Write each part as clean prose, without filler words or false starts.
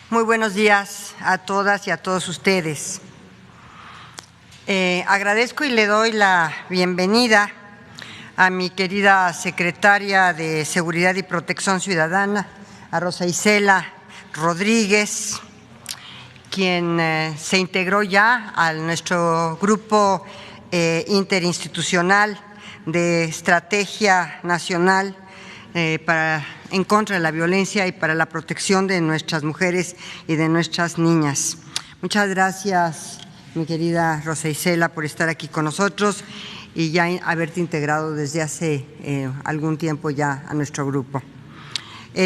Muy buenos días a todas y a todos ustedes. Agradezco y le doy la bienvenida a mi querida secretaria de Seguridad y Protección Ciudadana, a Rosa Isela Rodríguez, quien se integró ya a nuestro grupo interinstitucional de Estrategia Nacional en contra de la violencia y para la protección de nuestras mujeres y de nuestras niñas. Muchas gracias, mi querida Rosa Isela, por estar aquí con nosotros y ya haberte integrado desde hace algún tiempo ya a nuestro grupo.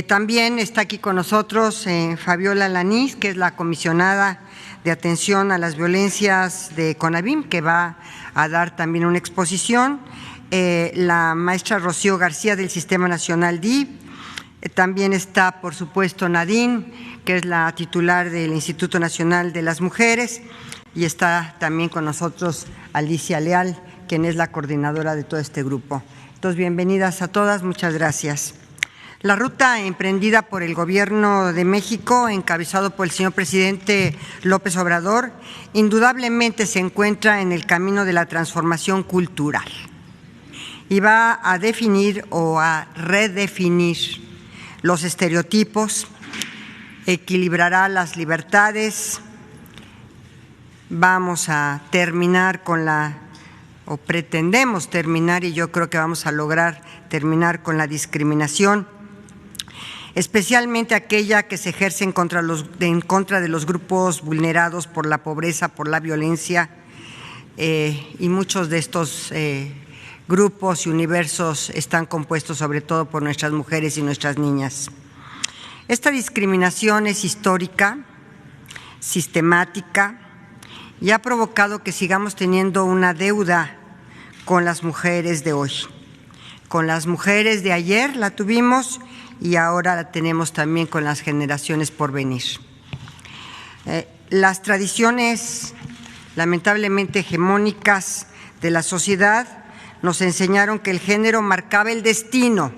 También está aquí con nosotros Fabiola Lanís, que es la comisionada de atención a las violencias de CONAVIM, que va a dar también una exposición. La maestra Rocío García del Sistema Nacional DIF. También está, por supuesto, Nadine, que es la titular del Instituto Nacional de las Mujeres, y está también con nosotros Alicia Leal, quien es la coordinadora de todo este grupo. Entonces, bienvenidas a todas, muchas gracias. La ruta emprendida por el Gobierno de México, encabezado por el señor presidente López Obrador, indudablemente se encuentra en el camino de la transformación cultural y va a definir o a redefinir los estereotipos, equilibrará las libertades. Vamos a terminar o pretendemos terminar, y yo creo que vamos a lograr terminar con la discriminación, especialmente aquella que se ejerce en contra de los grupos vulnerados por la pobreza, por la violencia, y muchos de estos grupos y universos están compuestos sobre todo por nuestras mujeres y nuestras niñas. Esta discriminación es histórica, sistemática, y ha provocado que sigamos teniendo una deuda con las mujeres de hoy. Con las mujeres de ayer la tuvimos y ahora la tenemos también con las generaciones por venir. Las tradiciones lamentablemente hegemónicas de la sociedad nos enseñaron que el género marcaba el destino,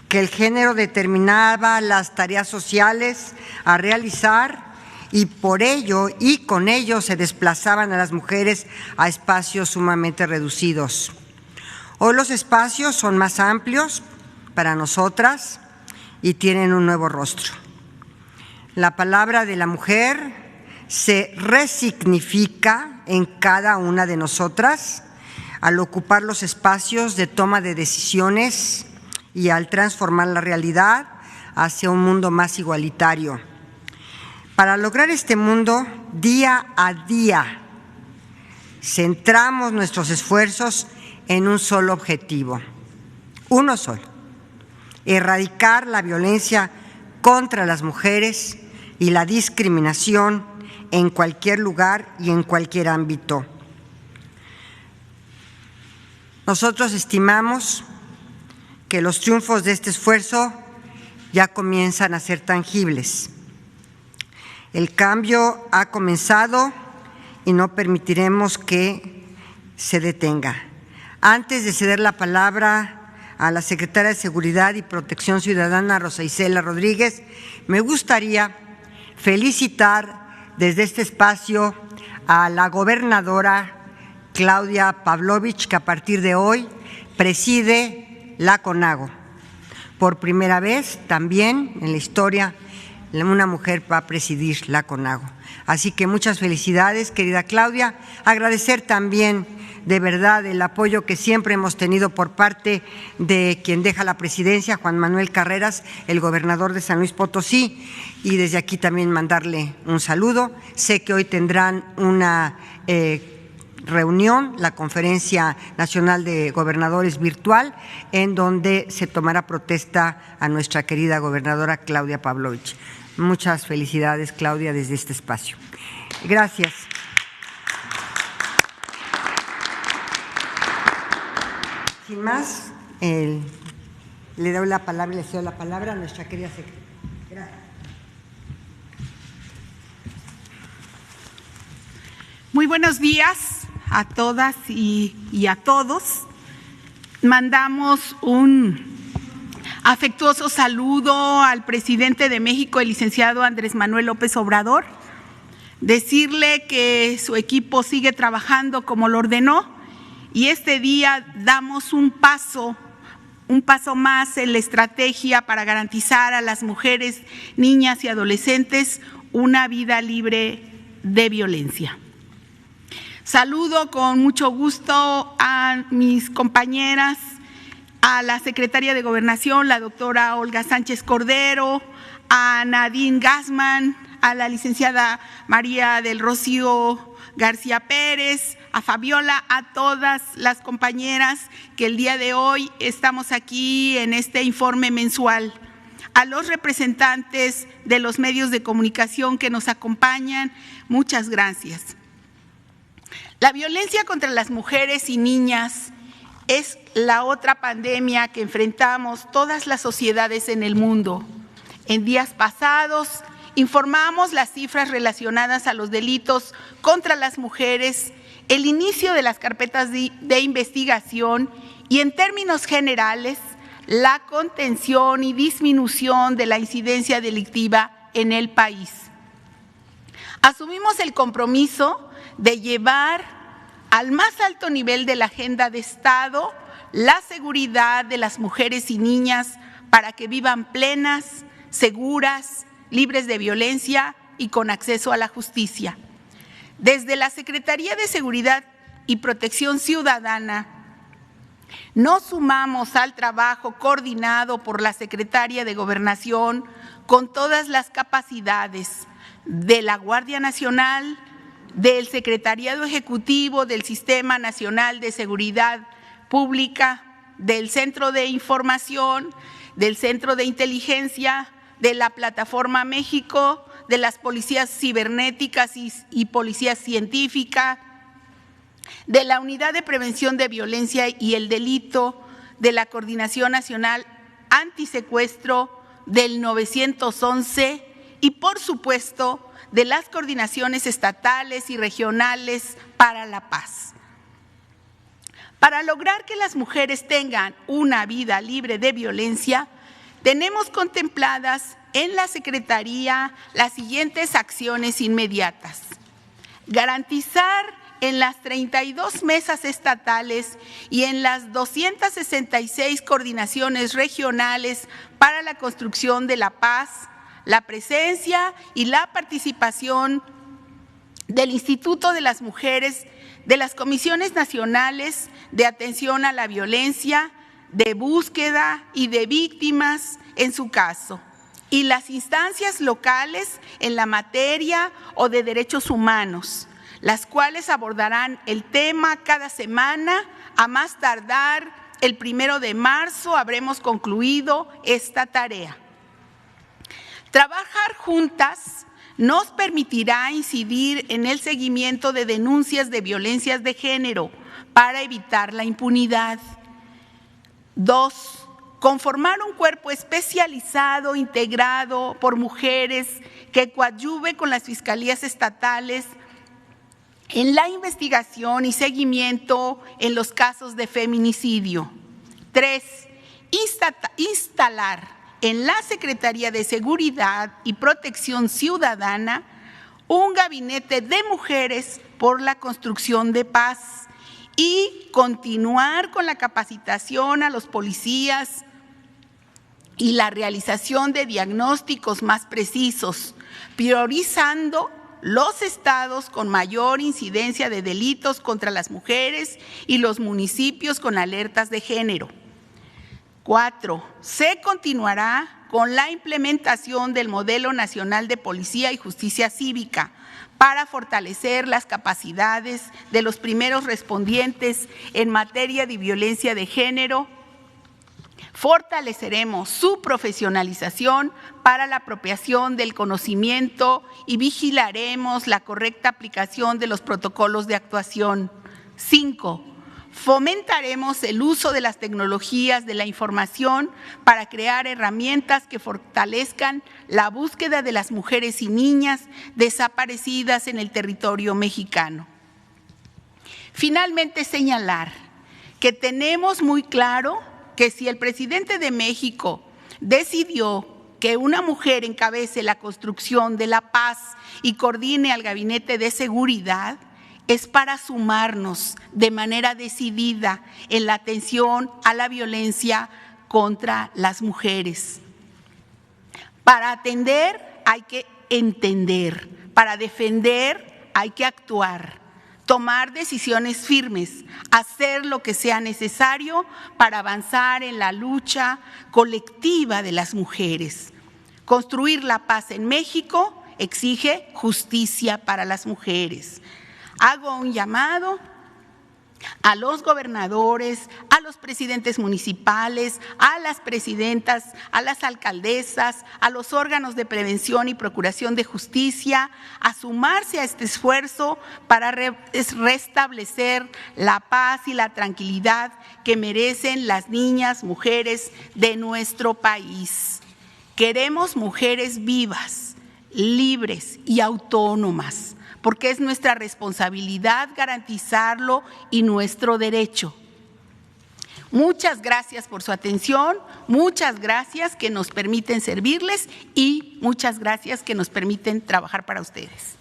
que el género determinaba las tareas sociales a realizar y por ello y con ello se desplazaban a las mujeres a espacios sumamente reducidos. Hoy los espacios son más amplios para nosotras y tienen un nuevo rostro. La palabra de la mujer se resignifica en cada una de nosotras al ocupar los espacios de toma de decisiones y al transformar la realidad hacia un mundo más igualitario. Para lograr este mundo, día a día, centramos nuestros esfuerzos en un solo objetivo, uno solo: erradicar la violencia contra las mujeres y la discriminación en cualquier lugar y en cualquier ámbito. Nosotros estimamos que los triunfos de este esfuerzo ya comienzan a ser tangibles. El cambio ha comenzado y no permitiremos que se detenga. Antes de ceder la palabra a la secretaria de Seguridad y Protección Ciudadana, Rosa Isela Rodríguez, me gustaría felicitar desde este espacio a la gobernadora Claudia Pavlovich, que a partir de hoy preside la CONAGO. Por primera vez también en la historia una mujer va a presidir la CONAGO. Así que muchas felicidades, querida Claudia. Agradecer también de verdad el apoyo que siempre hemos tenido por parte de quien deja la presidencia, Juan Manuel Carreras, el gobernador de San Luis Potosí, y desde aquí también mandarle un saludo. Sé que hoy tendrán una reunión, la Conferencia Nacional de Gobernadores virtual, en donde se tomará protesta a nuestra querida gobernadora Claudia Pavlovich. Muchas felicidades, Claudia, desde este espacio. Gracias. Sin más, le doy la palabra, le cedo la palabra a nuestra querida secretaria. Gracias. Muy buenos días a todas y a todos. Mandamos un Afectuoso saludo al presidente de México, el licenciado Andrés Manuel López Obrador. Decirle que su equipo sigue trabajando como lo ordenó y este día damos un paso más en la estrategia para garantizar a las mujeres, niñas y adolescentes una vida libre de violencia. Saludo con mucho gusto a mis compañeras, a la secretaria de Gobernación, la doctora Olga Sánchez Cordero, a Nadine Gassman, a la licenciada María del Rocío García Pérez, a Fabiola, a todas las compañeras que el día de hoy estamos aquí en este informe mensual, a los representantes de los medios de comunicación que nos acompañan, muchas gracias. La violencia contra las mujeres y niñas es la otra pandemia que enfrentamos todas las sociedades en el mundo. En días pasados informamos las cifras relacionadas a los delitos contra las mujeres, el inicio de las carpetas de investigación y, en términos generales, la contención y disminución de la incidencia delictiva en el país. Asumimos el compromiso de llevar al más alto nivel de la agenda de Estado la seguridad de las mujeres y niñas para que vivan plenas, seguras, libres de violencia y con acceso a la justicia. Desde la Secretaría de Seguridad y Protección Ciudadana nos sumamos al trabajo coordinado por la Secretaría de Gobernación con todas las capacidades de la Guardia Nacional, del Secretariado Ejecutivo del Sistema Nacional de Seguridad Pública, del Centro de Información, del Centro de Inteligencia, de la Plataforma México, de las policías cibernéticas y policía científica, de la Unidad de Prevención de Violencia y el Delito, de la Coordinación Nacional Antisecuestro, del 911 y, por supuesto, de las coordinaciones estatales y regionales para la paz. Para lograr que las mujeres tengan una vida libre de violencia, tenemos contempladas en la Secretaría las siguientes acciones inmediatas. Garantizar en las 32 mesas estatales y en las 266 coordinaciones regionales para la construcción de la paz, la presencia y la participación del Instituto de las Mujeres, de las Comisiones Nacionales de Atención a la Violencia, de búsqueda y de víctimas en su caso, y las instancias locales en la materia o de derechos humanos, las cuales abordarán el tema cada semana. A más tardar el 1 de marzo habremos concluido esta tarea. Trabajar juntas nos permitirá incidir en el seguimiento de denuncias de violencias de género para evitar la impunidad. 2. Conformar un cuerpo especializado, integrado por mujeres, que coadyuve con las fiscalías estatales en la investigación y seguimiento en los casos de feminicidio. 3. Instalar en la Secretaría de Seguridad y Protección Ciudadana un gabinete de mujeres por la construcción de paz y continuar con la capacitación a los policías y la realización de diagnósticos más precisos, priorizando los estados con mayor incidencia de delitos contra las mujeres y los municipios con alertas de género. 4. Se continuará con la implementación del Modelo Nacional de Policía y Justicia Cívica para fortalecer las capacidades de los primeros respondientes en materia de violencia de género. Fortaleceremos su profesionalización para la apropiación del conocimiento y vigilaremos la correcta aplicación de los protocolos de actuación. 5. Fomentaremos el uso de las tecnologías de la información para crear herramientas que fortalezcan la búsqueda de las mujeres y niñas desaparecidas en el territorio mexicano. Finalmente, señalar que tenemos muy claro que si el presidente de México decidió que una mujer encabece la construcción de la paz y coordine al Gabinete de Seguridad, es para sumarnos de manera decidida en la atención a la violencia contra las mujeres. Para atender hay que entender, para defender hay que actuar, tomar decisiones firmes, hacer lo que sea necesario para avanzar en la lucha colectiva de las mujeres. Construir la paz en México exige justicia para las mujeres. Hago un llamado a los gobernadores, a los presidentes municipales, a las presidentas, a las alcaldesas, a los órganos de prevención y procuración de justicia, a sumarse a este esfuerzo para restablecer la paz y la tranquilidad que merecen las niñas, mujeres de nuestro país. Queremos mujeres vivas, libres y autónomas, porque es nuestra responsabilidad garantizarlo y nuestro derecho. Muchas gracias por su atención, muchas gracias que nos permiten servirles y muchas gracias que nos permiten trabajar para ustedes.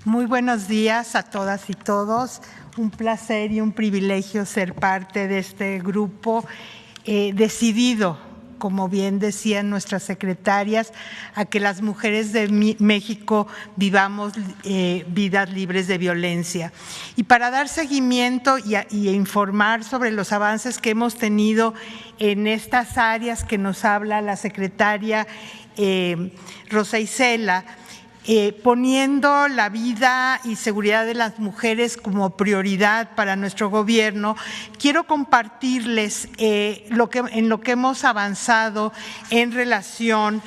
Muy buenos días a todas y todos. Un placer y un privilegio ser parte de este grupo decidido, como bien decían nuestras secretarias, a que las mujeres de México vivamos vidas libres de violencia. Y para dar seguimiento y informar sobre los avances que hemos tenido en estas áreas que nos habla la secretaria Rosa Isela, poniendo la vida y seguridad de las mujeres como prioridad para nuestro gobierno, quiero compartirles en lo que hemos avanzado en relación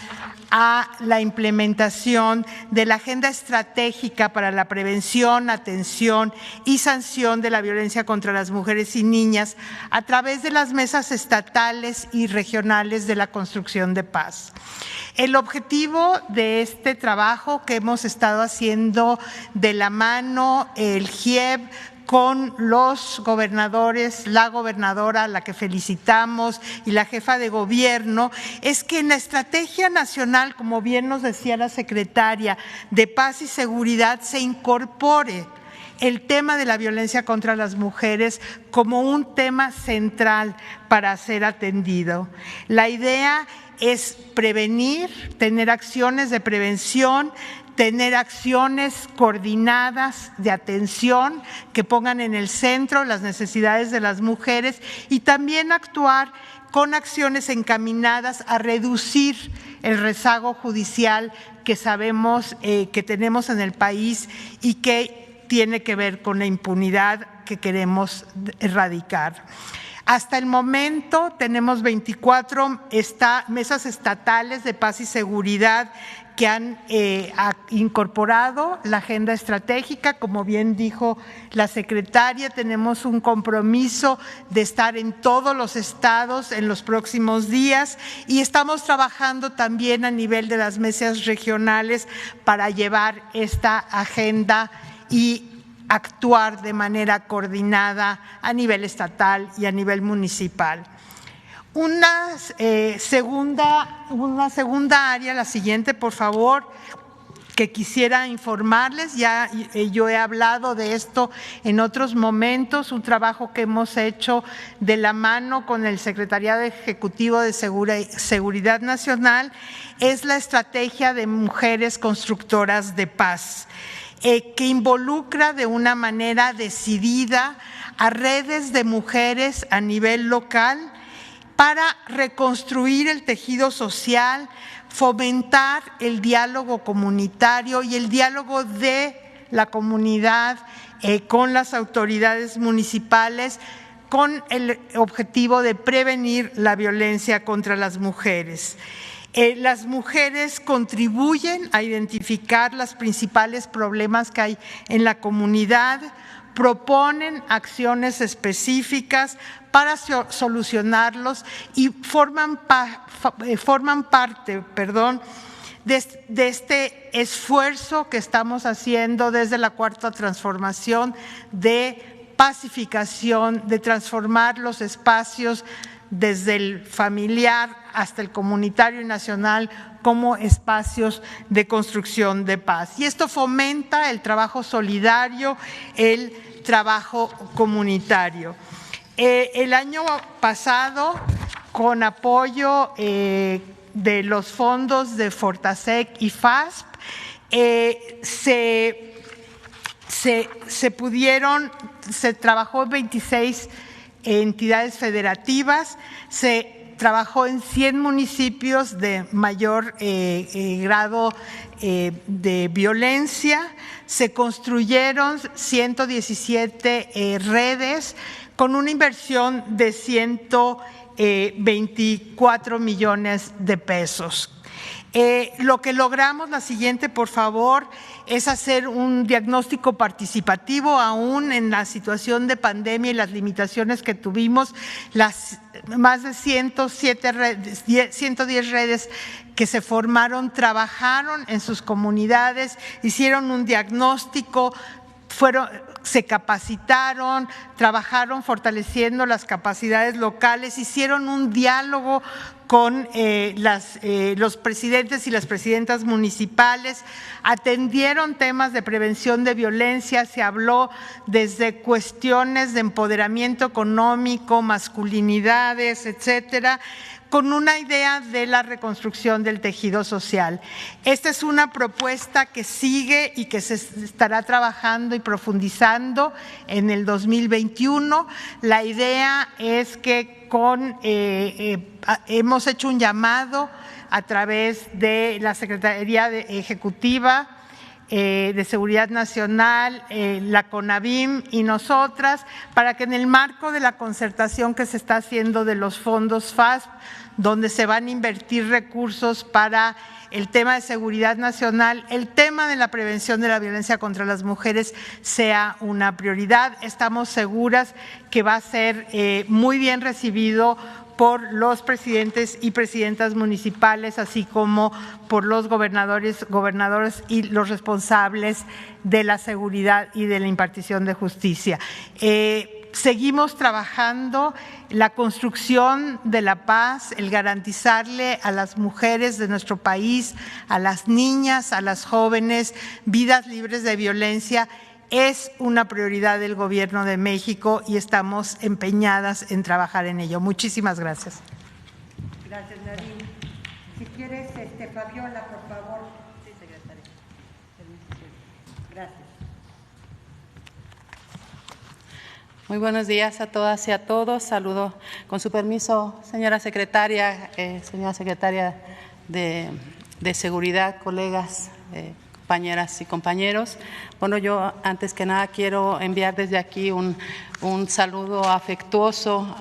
a la implementación de la Agenda Estratégica para la Prevención, Atención y Sanción de la Violencia contra las Mujeres y Niñas a través de las mesas estatales y regionales de la construcción de paz. El objetivo de este trabajo que hemos estado haciendo de la mano, el GIEB, con los gobernadores, la gobernadora a la que felicitamos y la jefa de gobierno, es que en la estrategia nacional, como bien nos decía la secretaria, de paz y seguridad se incorpore el tema de la violencia contra las mujeres como un tema central para ser atendido. La idea es prevenir, tener acciones de prevención, tener acciones coordinadas de atención que pongan en el centro las necesidades de las mujeres y también actuar con acciones encaminadas a reducir el rezago judicial que sabemos que tenemos en el país y que tiene que ver con la impunidad que queremos erradicar. Hasta el momento tenemos 24 mesas estatales de paz y seguridad que han incorporado la agenda estratégica. Como bien dijo la secretaria, tenemos un compromiso de estar en todos los estados en los próximos días y estamos trabajando también a nivel de las mesas regionales para llevar esta agenda y actuar de manera coordinada a nivel estatal y a nivel municipal. Una segunda área, la siguiente, por favor, que quisiera informarles, ya yo he hablado de esto en otros momentos, un trabajo que hemos hecho de la mano con el Secretariado Ejecutivo de Seguridad Nacional, es la estrategia de mujeres constructoras de paz, que involucra de una manera decidida a redes de mujeres a nivel local para reconstruir el tejido social, fomentar el diálogo comunitario y el diálogo de la comunidad con las autoridades municipales con el objetivo de prevenir la violencia contra las mujeres. Las mujeres contribuyen a identificar los principales problemas que hay en la comunidad, proponen acciones específicas para solucionarlos y forman parte de este esfuerzo que estamos haciendo desde la Cuarta Transformación de pacificación, de transformar los espacios desde el familiar hasta el comunitario y nacional como espacios de construcción de paz. Y esto fomenta el trabajo solidario, el trabajo comunitario. El año pasado, con apoyo de los fondos de Fortasec y FASP, se trabajó en 26 entidades federativas, se trabajó en 100 municipios de mayor grado de violencia, se construyeron 117 redes con una inversión de 124 millones de pesos. Lo que logramos, la siguiente por favor, es hacer un diagnóstico participativo aún en la situación de pandemia y las limitaciones que tuvimos. Las más de 110 redes que se formaron, trabajaron en sus comunidades, hicieron un diagnóstico, se capacitaron, trabajaron fortaleciendo las capacidades locales, hicieron un diálogo con los presidentes y las presidentas municipales, atendieron temas de prevención de violencia, se habló desde cuestiones de empoderamiento económico, masculinidades, etcétera, con una idea de la reconstrucción del tejido social. Esta es una propuesta que sigue y que se estará trabajando y profundizando en el 2021. La idea es que hemos hecho un llamado a través de la Secretaría Ejecutiva de Seguridad Nacional, la CONAVIM y nosotras, para que en el marco de la concertación que se está haciendo de los fondos FASP, donde se van a invertir recursos para el tema de seguridad nacional, el tema de la prevención de la violencia contra las mujeres sea una prioridad. Estamos seguras que va a ser muy bien recibido por los presidentes y presidentas municipales, así como por los gobernadoras y los responsables de la seguridad y de la impartición de justicia. Seguimos trabajando la construcción de la paz, el garantizarle a las mujeres de nuestro país, a las niñas, a las jóvenes, vidas libres de violencia. Es una prioridad del Gobierno de México y estamos empeñadas en trabajar en ello. Muchísimas gracias. Gracias, Nadine. Si quieres, Fabiola, por favor. Sí, secretaria. Gracias. Muy buenos días a todas y a todos. Saludo con su permiso, señora secretaria de Seguridad, colegas, compañeras y compañeros. Bueno, yo antes que nada quiero enviar desde aquí un saludo afectuoso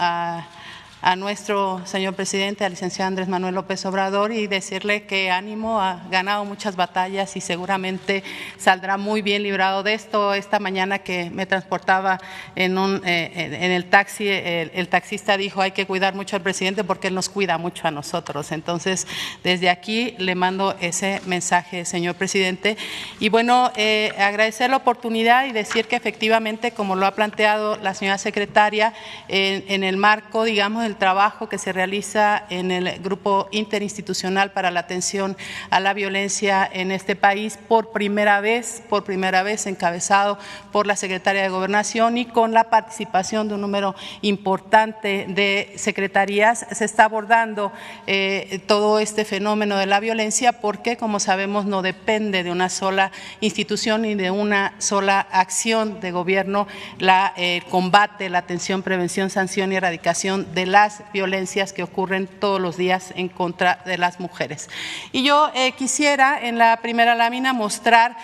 a nuestro señor presidente, al licenciado Andrés Manuel López Obrador, y decirle que ánimo, ha ganado muchas batallas y seguramente saldrá muy bien librado de esto. Esta mañana que me transportaba en el taxi, el taxista dijo: hay que cuidar mucho al presidente porque él nos cuida mucho a nosotros. Entonces, desde aquí le mando ese mensaje, señor presidente. Y bueno, agradecer la oportunidad y decir que efectivamente, como lo ha planteado la señora secretaria, en el marco, digamos, del trabajo que se realiza en el Grupo Interinstitucional para la Atención a la Violencia en este país, por primera vez encabezado por la Secretaria de Gobernación y con la participación de un número importante de secretarías, se está abordando todo este fenómeno de la violencia, porque, como sabemos, no depende de una sola institución ni de una sola acción de gobierno el combate, la atención, prevención, sanción y erradicación de las violencias que ocurren todos los días en contra de las mujeres. Y yo quisiera en la primera lámina mostrar,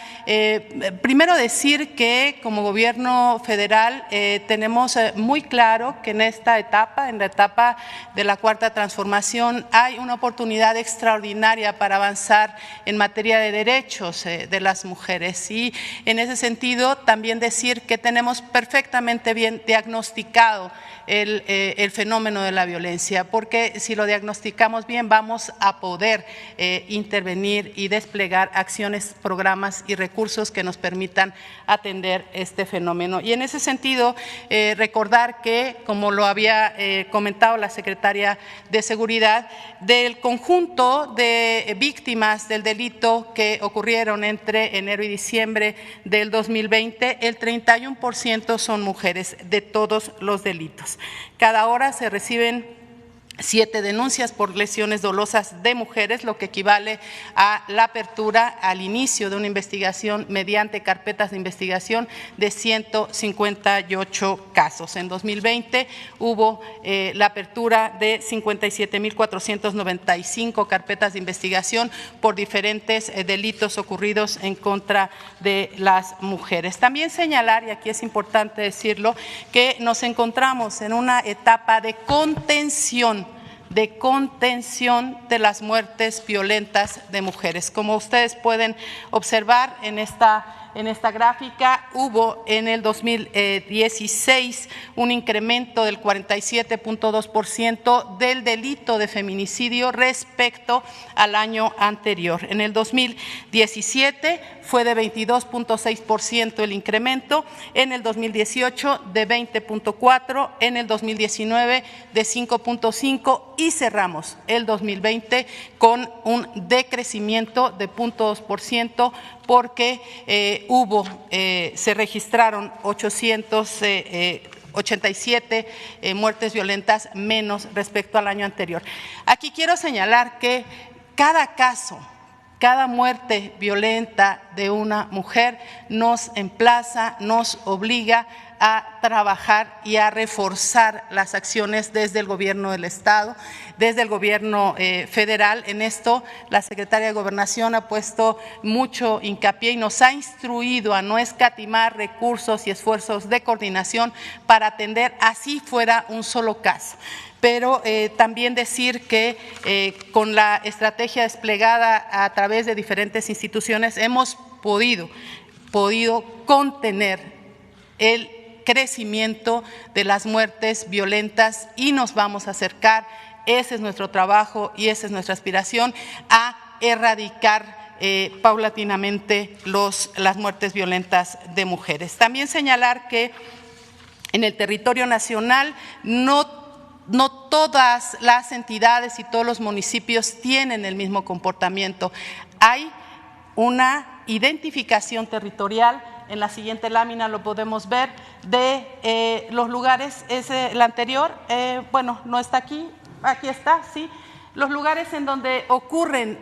primero decir que como gobierno federal tenemos muy claro que en esta etapa, en la etapa de la Cuarta Transformación, hay una oportunidad extraordinaria para avanzar en materia de derechos de las mujeres, y en ese sentido también decir que tenemos perfectamente bien diagnosticado el fenómeno de de la violencia, porque si lo diagnosticamos bien vamos a poder intervenir y desplegar acciones, programas y recursos que nos permitan atender este fenómeno. Y en ese sentido, recordar que, como lo había comentado la secretaria de Seguridad, del conjunto de víctimas del delito que ocurrieron entre enero y diciembre del 2020, el 31% son mujeres de todos los delitos. Cada hora se reciben 7 denuncias por lesiones dolosas de mujeres, lo que equivale a la apertura al inicio de una investigación mediante carpetas de investigación de 158 casos. En 2020 hubo la apertura de 57.495 carpetas de investigación por diferentes delitos ocurridos en contra de las mujeres. También señalar, y aquí es importante decirlo, que nos encontramos en una etapa de contención de las muertes violentas de mujeres. Como ustedes pueden observar en esta gráfica, hubo en el 2016 un incremento del 47.2% del delito de feminicidio respecto al año anterior. En el 2017 fue de 22.6% el incremento, en el 2018 de 20.4%, en el 2019 de 5.5% y cerramos el 2020 con un decrecimiento de 0.2%, porque se registraron 887 muertes violentas menos respecto al año anterior. Aquí quiero señalar que cada caso, cada muerte violenta de una mujer nos emplaza, nos obliga a trabajar y a reforzar las acciones desde el gobierno del Estado, desde el gobierno federal. En esto la Secretaría de Gobernación ha puesto mucho hincapié y nos ha instruido a no escatimar recursos y esfuerzos de coordinación para atender así fuera un solo caso. Pero también decir que con la estrategia desplegada a través de diferentes instituciones hemos podido contener el crecimiento de las muertes violentas y nos vamos a acercar, ese es nuestro trabajo y esa es nuestra aspiración, a erradicar paulatinamente las muertes violentas de mujeres. También señalar que en el territorio nacional no todas las entidades y todos los municipios tienen el mismo comportamiento. Hay una identificación territorial. En la siguiente lámina lo podemos ver de los lugares, el anterior, bueno, no está aquí está, sí, los lugares en donde ocurren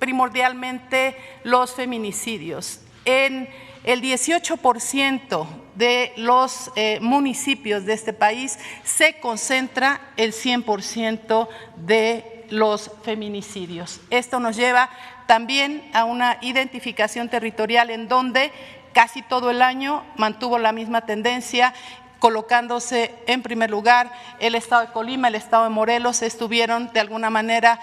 primordialmente los feminicidios. En el 18% de los municipios de este país se concentra el 100% de los feminicidios. Esto nos lleva también a una identificación territorial en donde casi todo el año mantuvo la misma tendencia, colocándose en primer lugar el Estado de Colima, el Estado de Morelos, estuvieron de alguna manera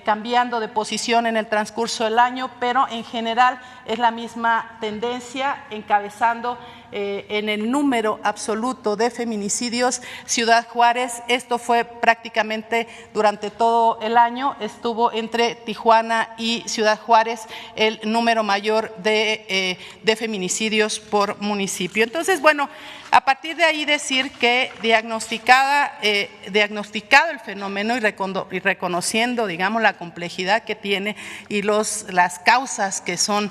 cambiando de posición en el transcurso del año, pero en general es la misma tendencia, encabezando en el número absoluto de feminicidios Ciudad Juárez. Esto fue prácticamente durante todo el año, estuvo entre Tijuana y Ciudad Juárez el número mayor de feminicidios por municipio. Entonces, bueno, a partir de ahí decir que diagnosticado el fenómeno y reconociendo, digamos, la complejidad que tiene y las causas que son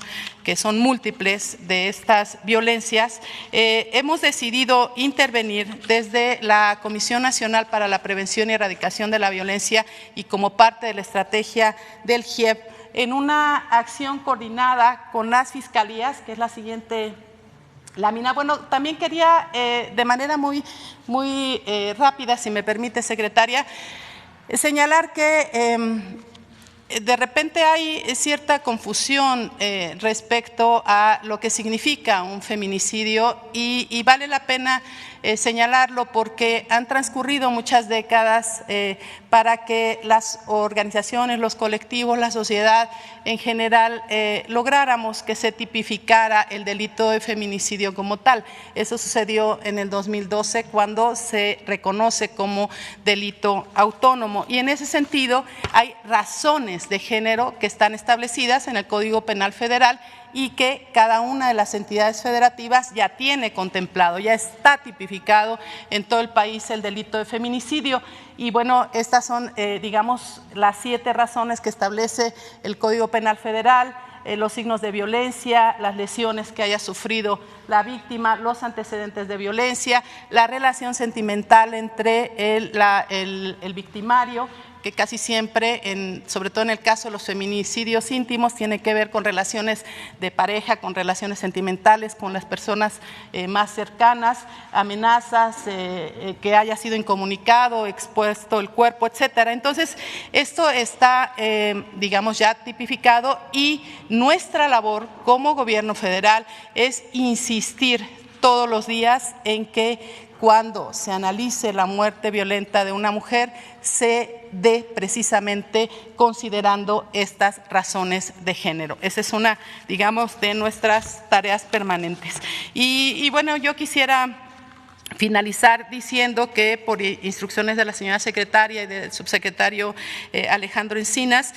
múltiples de estas violencias, hemos decidido intervenir desde la Comisión Nacional para la Prevención y Erradicación de la Violencia y como parte de la estrategia del GIEP en una acción coordinada con las fiscalías, que es la siguiente lámina. Bueno, también quería de manera muy rápida, si me permite, secretaria, señalar que de repente hay cierta confusión respecto a lo que significa un feminicidio y vale la pena señalarlo porque han transcurrido muchas décadas para que las organizaciones, los colectivos, la sociedad en general lográramos que se tipificara el delito de feminicidio como tal. Eso sucedió en el 2012 cuando se reconoce como delito autónomo y en ese sentido hay razones de género que están establecidas en el Código Penal Federal y que cada una de las entidades federativas ya tiene contemplado, ya está tipificado en todo el país el delito de feminicidio. Y bueno, estas son, digamos, las 7 razones que establece el Código Penal Federal: los signos de violencia, las lesiones que haya sufrido la víctima, los antecedentes de violencia, la relación sentimental entre el victimario, que casi siempre, sobre todo en el caso de los feminicidios íntimos, tiene que ver con relaciones de pareja, con relaciones sentimentales, con las personas más cercanas, amenazas, que haya sido incomunicado, expuesto el cuerpo, etcétera. Entonces, esto está, digamos, ya tipificado y nuestra labor como gobierno federal es insistir todos los días en que cuando se analice la muerte violenta de una mujer, se dé precisamente considerando estas razones de género. Esa es una, digamos, de nuestras tareas permanentes. Y bueno, yo quisiera finalizar diciendo que por instrucciones de la señora secretaria y del subsecretario Alejandro Encinas,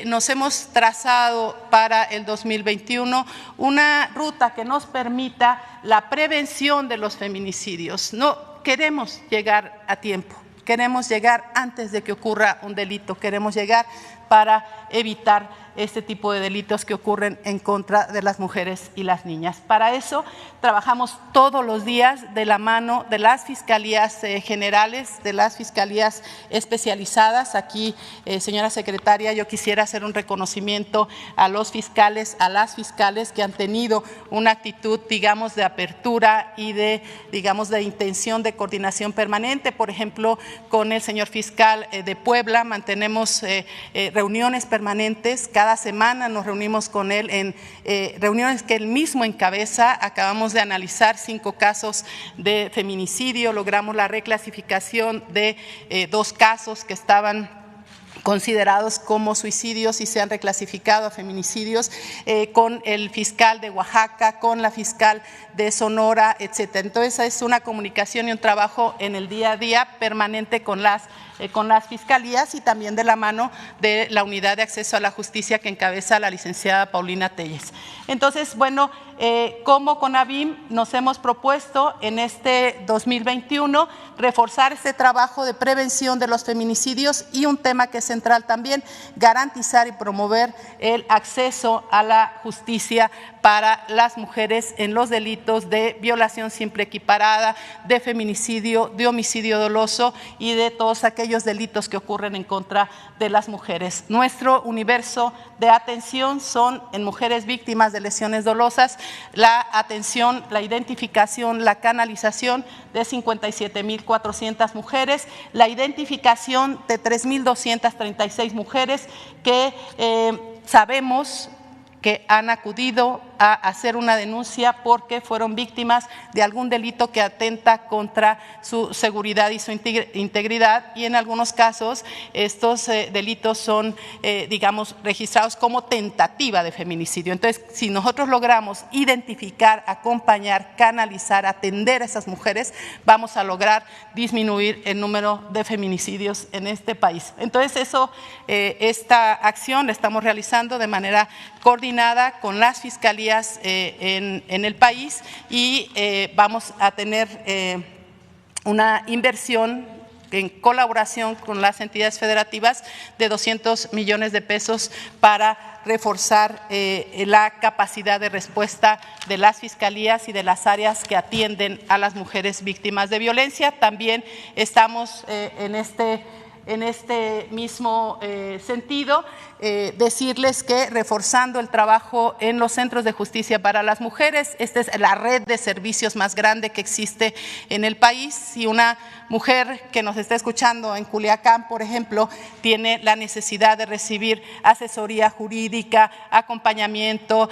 nos hemos trazado para el 2021 una ruta que nos permita la prevención de los feminicidios. No queremos llegar a tiempo, queremos llegar antes de que ocurra un delito, queremos llegar para evitar este tipo de delitos que ocurren en contra de las mujeres y las niñas. Para eso trabajamos todos los días de la mano de las fiscalías generales, de las fiscalías especializadas. Aquí, señora secretaria, yo quisiera hacer un reconocimiento a los fiscales, a las fiscales que han tenido una actitud, digamos, de apertura y de, digamos, de intención de coordinación permanente. Por ejemplo, con el señor fiscal de Puebla mantenemos reuniones permanentes. Cada semana nos reunimos con él en reuniones que él mismo encabeza. Acabamos de analizar 5 casos de feminicidio, logramos la reclasificación de 2 casos que estaban considerados como suicidios y se han reclasificado a feminicidios, con el fiscal de Oaxaca, con la fiscal de Sonora, etcétera. Entonces, es una comunicación y un trabajo en el día a día permanente con las fiscalías y también de la mano de la Unidad de Acceso a la Justicia que encabeza la licenciada Paulina Telles. Entonces, bueno, como CONAVIM nos hemos propuesto en este 2021 reforzar este trabajo de prevención de los feminicidios y un tema que es central también, garantizar y promover el acceso a la justicia para las mujeres en los delitos de violación simple equiparada, de feminicidio, de homicidio doloso y de todos aquellos delitos que ocurren en contra de las mujeres. Nuestro universo de atención son en mujeres víctimas de lesiones dolosas, la atención, la identificación, la canalización de 57,400 mujeres, la identificación de 3,236 mujeres que sabemos que han acudido a hacer una denuncia porque fueron víctimas de algún delito que atenta contra su seguridad y su integridad, y en algunos casos estos delitos son, digamos, registrados como tentativa de feminicidio. Entonces, si nosotros logramos identificar, acompañar, canalizar, atender a esas mujeres, vamos a lograr disminuir el número de feminicidios en este país. Entonces, esta acción la estamos realizando de manera coordinada con las fiscalías en el país y vamos a tener una inversión en colaboración con las entidades federativas de 200 millones de pesos para reforzar la capacidad de respuesta de las fiscalías y de las áreas que atienden a las mujeres víctimas de violencia. También estamos en este mismo sentido, decirles que reforzando el trabajo en los centros de justicia para las mujeres, esta es la red de servicios más grande que existe en el país. Si una mujer que nos está escuchando en Culiacán, por ejemplo, tiene la necesidad de recibir asesoría jurídica, acompañamiento,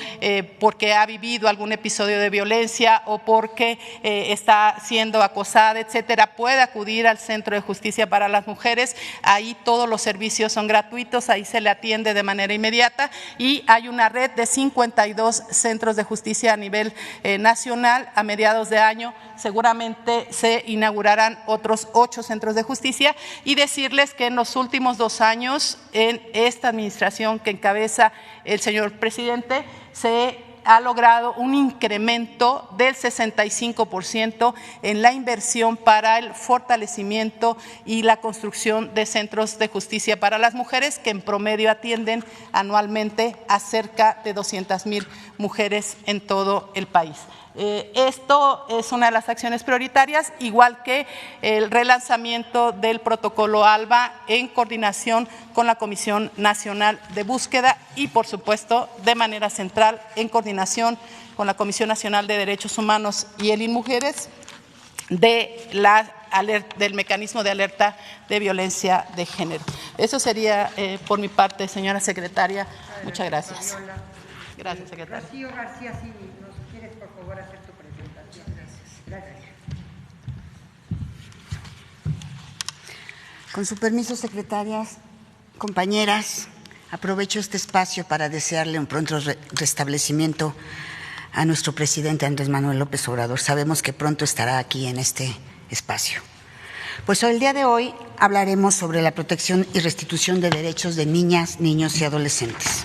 porque ha vivido algún episodio de violencia o porque está siendo acosada, etcétera, puede acudir al Centro de Justicia para las Mujeres. Ahí todos los servicios son gratuitos, ahí se le atiende de manera inmediata, y hay una red de 52 centros de justicia a nivel nacional. A mediados de año seguramente se inaugurarán otros 8 centros de justicia, y decirles que en los últimos 2 años, en esta administración que encabeza el señor presidente, se ha logrado un incremento del 65% en la inversión para el fortalecimiento y la construcción de centros de justicia para las mujeres, que en promedio atienden anualmente a cerca de 200,000 mujeres en todo el país. Esto es una de las acciones prioritarias, igual que el relanzamiento del protocolo ALBA en coordinación con la Comisión Nacional de Búsqueda y, por supuesto, de manera central en coordinación con la Comisión Nacional de Derechos Humanos y el INMujeres del mecanismo de alerta de violencia de género. Eso sería por mi parte, señora secretaria. Muchas gracias. Gracias, secretaria. Rocío García, si nos quieres, por favor, hacer tu presentación. Gracias. Con su permiso, secretarias, compañeras, aprovecho este espacio para desearle un pronto restablecimiento a nuestro presidente Andrés Manuel López Obrador. Sabemos que pronto estará aquí en este espacio. Pues el día de hoy hablaremos sobre la protección y restitución de derechos de niñas, niños y adolescentes.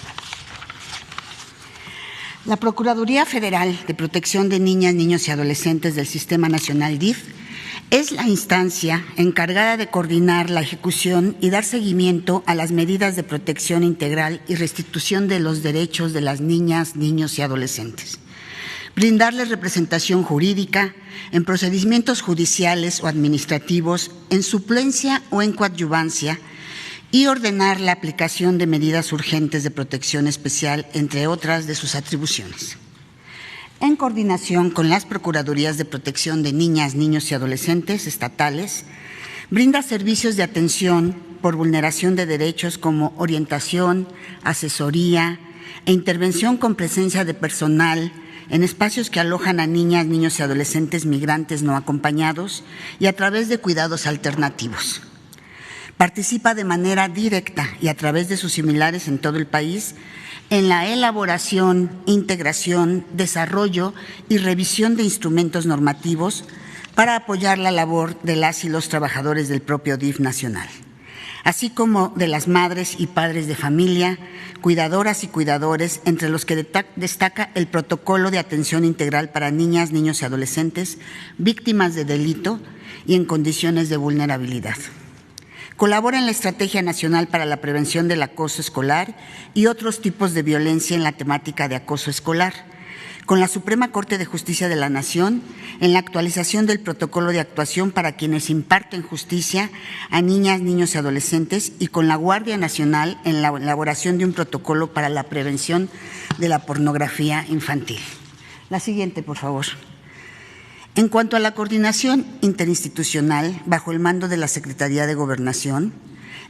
La Procuraduría Federal de Protección de Niñas, Niños y Adolescentes del Sistema Nacional DIF es la instancia encargada de coordinar la ejecución y dar seguimiento a las medidas de protección integral y restitución de los derechos de las niñas, niños y adolescentes. Brindarles representación jurídica en procedimientos judiciales o administrativos, en suplencia o en coadyuvancia, y ordenar la aplicación de medidas urgentes de protección especial, entre otras de sus atribuciones. En coordinación con las Procuradurías de Protección de Niñas, Niños y Adolescentes estatales, brinda servicios de atención por vulneración de derechos como orientación, asesoría e intervención con presencia de personal en espacios que alojan a niñas, niños y adolescentes migrantes no acompañados y a través de cuidados alternativos. Participa de manera directa y a través de sus similares en todo el país en la elaboración, integración, desarrollo y revisión de instrumentos normativos para apoyar la labor de las y los trabajadores del propio DIF nacional, así como de las madres y padres de familia, cuidadoras y cuidadores, entre los que destaca el Protocolo de Atención Integral para Niñas, Niños y Adolescentes víctimas de delito y en condiciones de vulnerabilidad. Colabora en la Estrategia Nacional para la Prevención del Acoso Escolar y otros tipos de violencia en la temática de acoso escolar, con la Suprema Corte de Justicia de la Nación en la actualización del protocolo de actuación para quienes imparten justicia a niñas, niños y adolescentes, y con la Guardia Nacional en la elaboración de un protocolo para la prevención de la pornografía infantil. La siguiente, por favor. En cuanto a la coordinación interinstitucional bajo el mando de la Secretaría de Gobernación,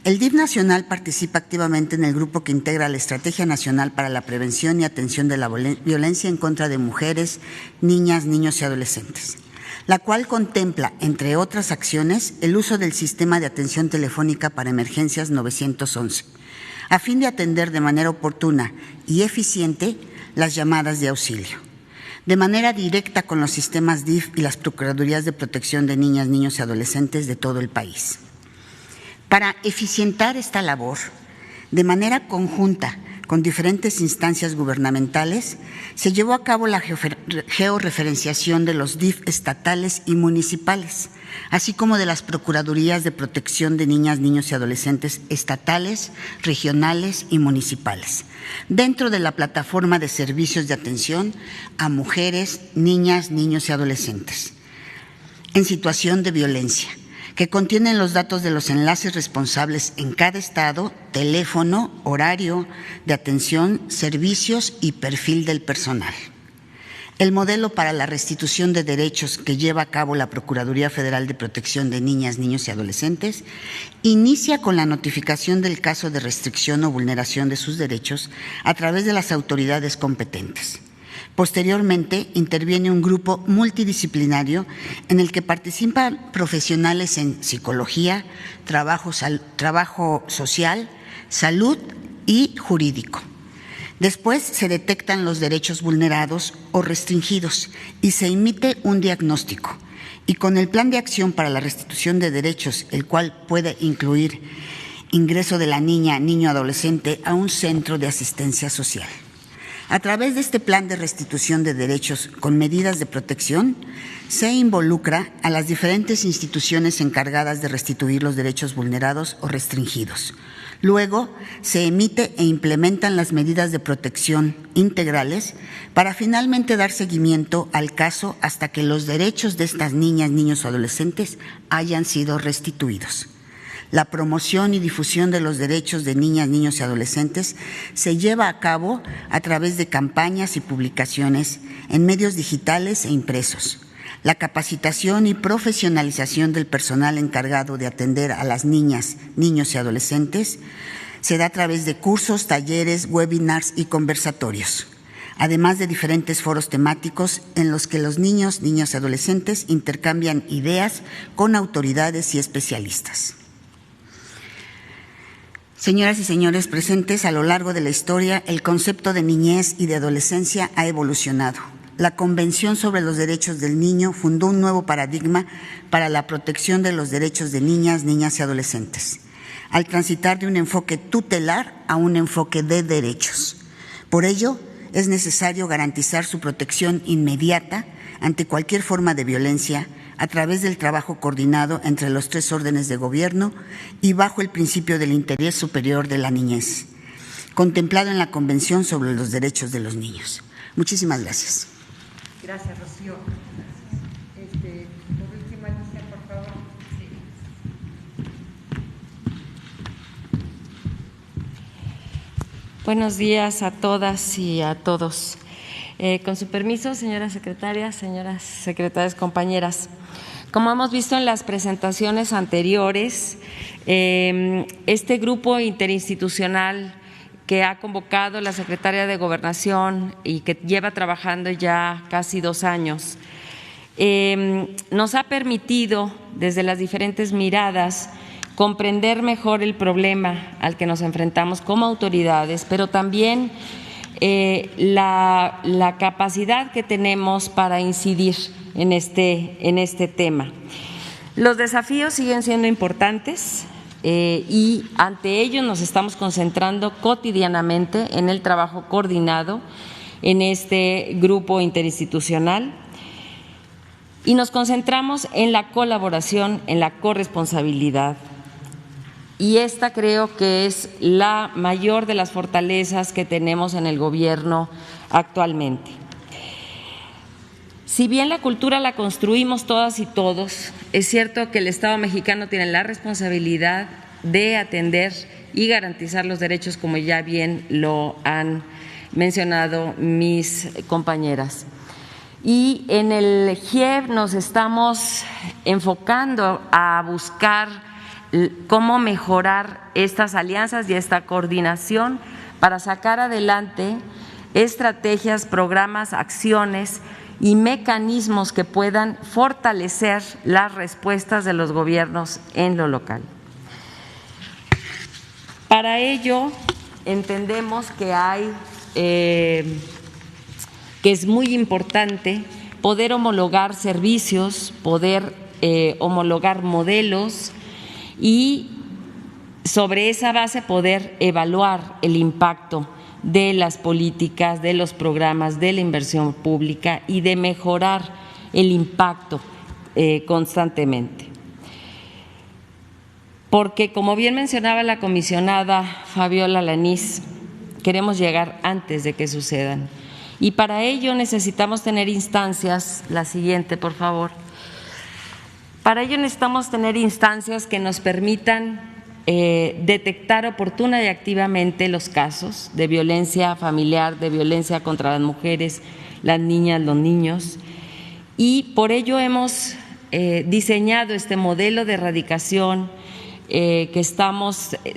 el DIF nacional participa activamente en el grupo que integra la Estrategia Nacional para la Prevención y Atención de la Violencia en contra de Mujeres, Niñas, Niños y Adolescentes, la cual contempla, entre otras acciones, el uso del Sistema de Atención Telefónica para Emergencias 911, a fin de atender de manera oportuna y eficiente las llamadas de auxilio, de manera directa con los sistemas DIF y las Procuradurías de Protección de Niñas, Niños y Adolescentes de todo el país. Para eficientar esta labor, de manera conjunta con diferentes instancias gubernamentales, se llevó a cabo la georreferenciación de los DIF estatales y municipales, así como de las Procuradurías de Protección de Niñas, Niños y Adolescentes estatales, regionales y municipales, dentro de la plataforma de servicios de atención a mujeres, niñas, niños y adolescentes en situación de violencia, que contienen los datos de los enlaces responsables en cada estado, teléfono, horario de atención, servicios y perfil del personal. El modelo para la restitución de derechos que lleva a cabo la Procuraduría Federal de Protección de Niñas, Niños y Adolescentes inicia con la notificación del caso de restricción o vulneración de sus derechos a través de las autoridades competentes. Posteriormente, interviene un grupo multidisciplinario en el que participan profesionales en psicología, trabajo social, salud y jurídico. Después se detectan los derechos vulnerados o restringidos y se emite un diagnóstico. Y con el plan de acción para la restitución de derechos, el cual puede incluir ingreso de la niña, niño, adolescente a un centro de asistencia social. A través de este plan de restitución de derechos con medidas de protección, se involucra a las diferentes instituciones encargadas de restituir los derechos vulnerados o restringidos. Luego, se emite e implementan las medidas de protección integrales para finalmente dar seguimiento al caso hasta que los derechos de estas niñas, niños o adolescentes hayan sido restituidos. La promoción y difusión de los derechos de niñas, niños y adolescentes se lleva a cabo a través de campañas y publicaciones en medios digitales e impresos. La capacitación y profesionalización del personal encargado de atender a las niñas, niños y adolescentes se da a través de cursos, talleres, webinars y conversatorios, además de diferentes foros temáticos en los que los niños, niñas y adolescentes intercambian ideas con autoridades y especialistas. Señoras y señores presentes, a lo largo de la historia, el concepto de niñez y de adolescencia ha evolucionado. La Convención sobre los Derechos del Niño fundó un nuevo paradigma para la protección de los derechos de niñas, niñas y adolescentes, al transitar de un enfoque tutelar a un enfoque de derechos. Por ello, es necesario garantizar su protección inmediata ante cualquier forma de violencia a través del trabajo coordinado entre los 3 órdenes de gobierno y bajo el principio del interés superior de la niñez, contemplado en la Convención sobre los Derechos de los Niños. Muchísimas gracias. Gracias, Rocío. Por último, Alicia, por favor. Sí. Buenos días a todas y a todos. Con su permiso, señoras secretarias, compañeras. Como hemos visto en las presentaciones anteriores, este grupo interinstitucional que ha convocado la Secretaría de Gobernación y que lleva trabajando ya casi 2 años, nos ha permitido, desde las diferentes miradas, comprender mejor el problema al que nos enfrentamos como autoridades, pero también la capacidad que tenemos para incidir en este tema. Los desafíos siguen siendo importantes. Y ante ello nos estamos concentrando cotidianamente en el trabajo coordinado en este grupo interinstitucional y nos concentramos en la colaboración, en la corresponsabilidad. Y esta creo que es la mayor de las fortalezas que tenemos en el gobierno actualmente. Si bien la cultura la construimos todas y todos, es cierto que el Estado mexicano tiene la responsabilidad de atender y garantizar los derechos, como ya bien lo han mencionado mis compañeras. Y en el GIEB nos estamos enfocando a buscar cómo mejorar estas alianzas y esta coordinación para sacar adelante estrategias, programas, acciones y mecanismos que puedan fortalecer las respuestas de los gobiernos en lo local. Para ello, entendemos que es muy importante poder homologar servicios, poder homologar modelos y sobre esa base poder evaluar el impacto de las políticas, de los programas, de la inversión pública y de mejorar el impacto constantemente. Porque, como bien mencionaba la comisionada Fabiola Lanís, queremos llegar antes de que sucedan. Y para ello necesitamos tener instancias, la siguiente, por favor, Para ello necesitamos tener instancias que nos permitan detectar oportuna y activamente los casos de violencia familiar, de violencia contra las mujeres, las niñas, los niños, y por ello hemos diseñado este modelo de erradicación que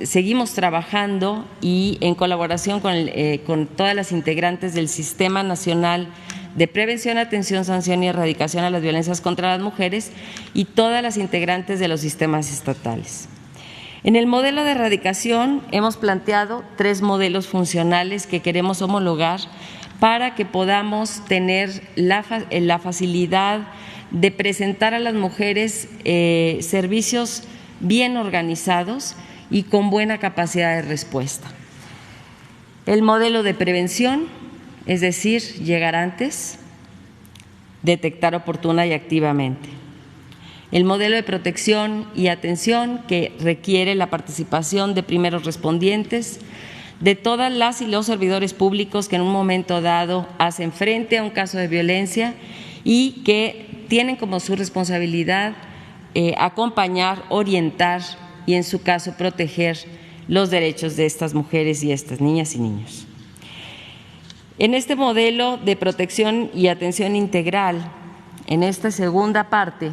seguimos trabajando y en colaboración con todas las integrantes del Sistema Nacional de Prevención, Atención, Sanción y Erradicación a las Violencias contra las Mujeres y todas las integrantes de los sistemas estatales. En el modelo de erradicación hemos planteado 3 modelos funcionales que queremos homologar para que podamos tener la facilidad de presentar a las mujeres servicios bien organizados y con buena capacidad de respuesta. El modelo de prevención, es decir, llegar antes, detectar oportuna y activamente. El modelo de protección y atención, que requiere la participación de primeros respondientes, de todas las y los servidores públicos que en un momento dado hacen frente a un caso de violencia y que tienen como su responsabilidad acompañar, orientar y, en su caso, proteger los derechos de estas mujeres y estas niñas y niños. En este modelo de protección y atención integral, en esta segunda parte,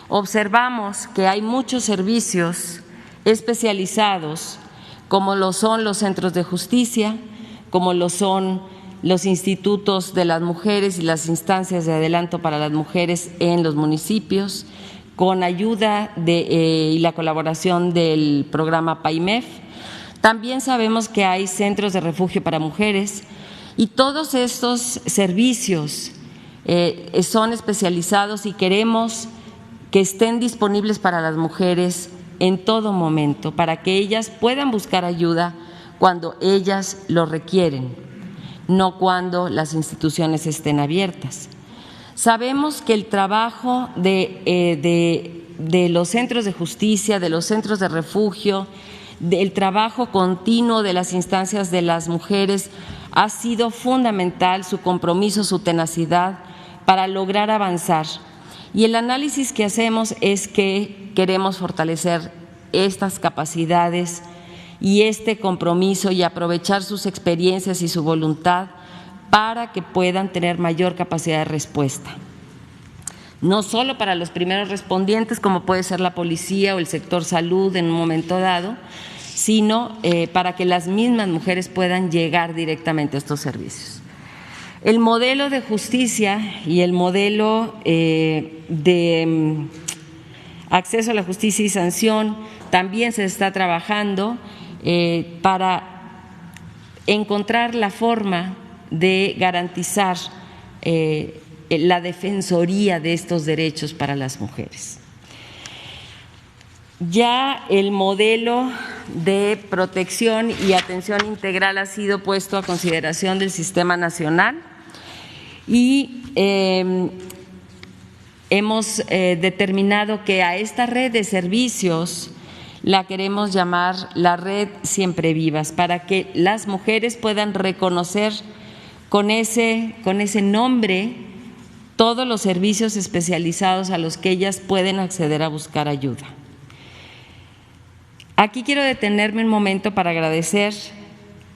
observamos que hay muchos servicios especializados, como lo son los centros de justicia, como lo son los institutos de las mujeres y las instancias de adelanto para las mujeres en los municipios, con ayuda y la colaboración del programa PAIMEF. También sabemos que hay centros de refugio para mujeres y todos estos servicios son especializados y queremos que estén disponibles para las mujeres en todo momento, para que ellas puedan buscar ayuda cuando ellas lo requieren, no cuando las instituciones estén abiertas. Sabemos que el trabajo de los centros de justicia, de los centros de refugio, del trabajo continuo de las instancias de las mujeres ha sido fundamental, su compromiso, su tenacidad para lograr avanzar. Y el análisis que hacemos es que queremos fortalecer estas capacidades y este compromiso y aprovechar sus experiencias y su voluntad para que puedan tener mayor capacidad de respuesta. No solo para los primeros respondientes, como puede ser la policía o el sector salud en un momento dado, sino para que las mismas mujeres puedan llegar directamente a estos servicios. El modelo de justicia y el modelo de acceso a la justicia y sanción también se está trabajando para encontrar la forma de garantizar la defensoría de estos derechos para las mujeres. Ya el modelo de protección y atención integral ha sido puesto a consideración del Sistema Nacional y hemos determinado que a esta red de servicios la queremos llamar la red Siempre Vivas, para que las mujeres puedan reconocer con ese nombre todos los servicios especializados a los que ellas pueden acceder a buscar ayuda. Aquí quiero detenerme un momento para agradecer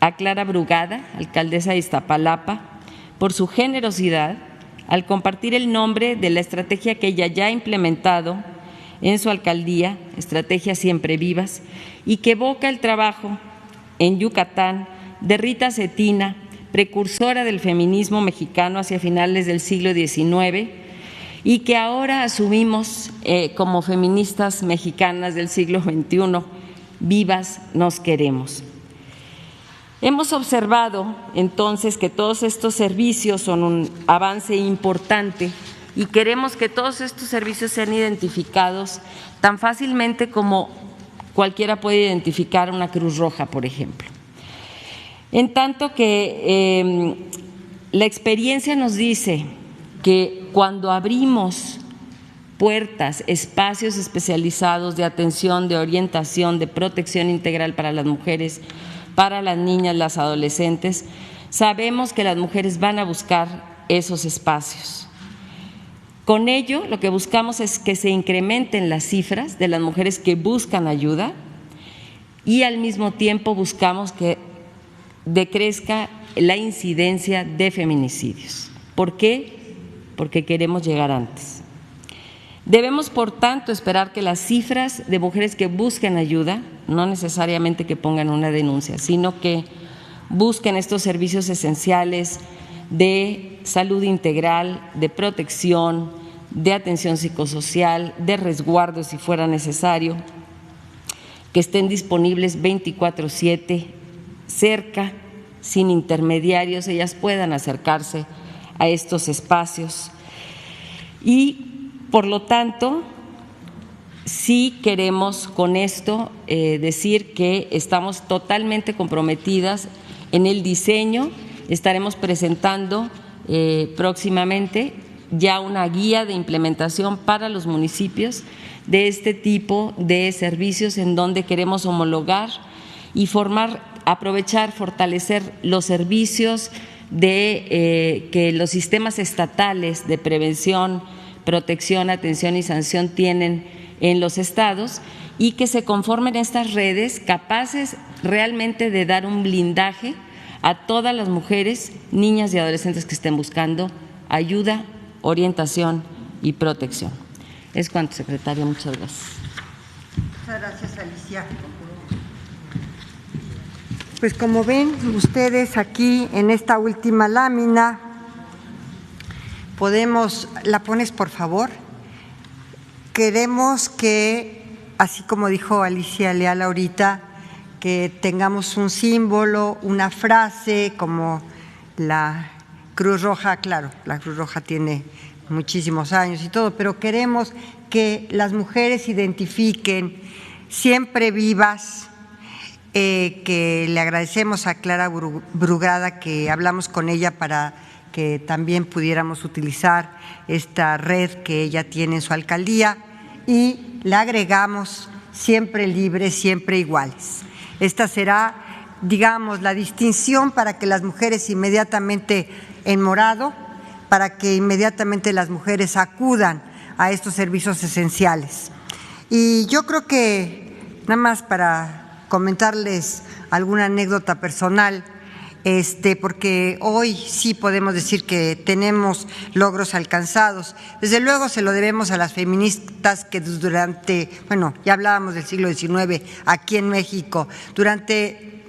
a Clara Brugada, alcaldesa de Iztapalapa, por su generosidad al compartir el nombre de la estrategia que ella ya ha implementado en su alcaldía, Estrategia Siempre Vivas, y que evoca el trabajo en Yucatán de Rita Cetina, precursora del feminismo mexicano hacia finales del siglo XIX y que ahora asumimos como feministas mexicanas del siglo XXI, vivas nos queremos. Hemos observado entonces que todos estos servicios son un avance importante y queremos que todos estos servicios sean identificados tan fácilmente como cualquiera puede identificar una Cruz Roja, por ejemplo. En tanto que la experiencia nos dice que cuando abrimos puertas, espacios especializados de atención, de orientación, de protección integral para las mujeres, para las niñas, las adolescentes, sabemos que las mujeres van a buscar esos espacios. Con ello, lo que buscamos es que se incrementen las cifras de las mujeres que buscan ayuda y al mismo tiempo buscamos que decrezca la incidencia de feminicidios. ¿Por qué? Porque queremos llegar antes. Debemos, por tanto, esperar que las cifras de mujeres que busquen ayuda, no necesariamente que pongan una denuncia, sino que busquen estos servicios esenciales de salud integral, de protección, de atención psicosocial, de resguardo si fuera necesario, que estén disponibles 24/7, cerca, sin intermediarios, ellas puedan acercarse a estos espacios. Y, por lo tanto, sí queremos con esto decir que estamos totalmente comprometidas en el diseño. Estaremos presentando próximamente ya una guía de implementación para los municipios de este tipo de servicios en donde queremos homologar y aprovechar, fortalecer los servicios de que los sistemas estatales de prevención, protección, atención y sanción tienen en los estados y que se conformen estas redes capaces realmente de dar un blindaje a todas las mujeres, niñas y adolescentes que estén buscando ayuda, orientación y protección. Es cuanto, secretaria. Muchas gracias. Muchas gracias, Alicia. Pues como ven ustedes aquí en esta última lámina, ¿la pones por favor? Queremos que, así como dijo Alicia Leal ahorita, que tengamos un símbolo, una frase como la Cruz Roja. Claro, la Cruz Roja tiene muchísimos años y todo, pero queremos que las mujeres identifiquen siempre vivas, que le agradecemos a Clara Brugada que hablamos con ella para que también pudiéramos utilizar esta red que ella tiene en su alcaldía y le agregamos siempre libres, siempre iguales. Esta será, digamos, la distinción para que las mujeres inmediatamente en morado, para que inmediatamente las mujeres acudan a estos servicios esenciales. Y yo creo que, nada más para comentarles alguna anécdota personal, porque hoy sí podemos decir que tenemos logros alcanzados. Desde luego se lo debemos a las feministas que durante, ya hablábamos del siglo XIX aquí en México, durante,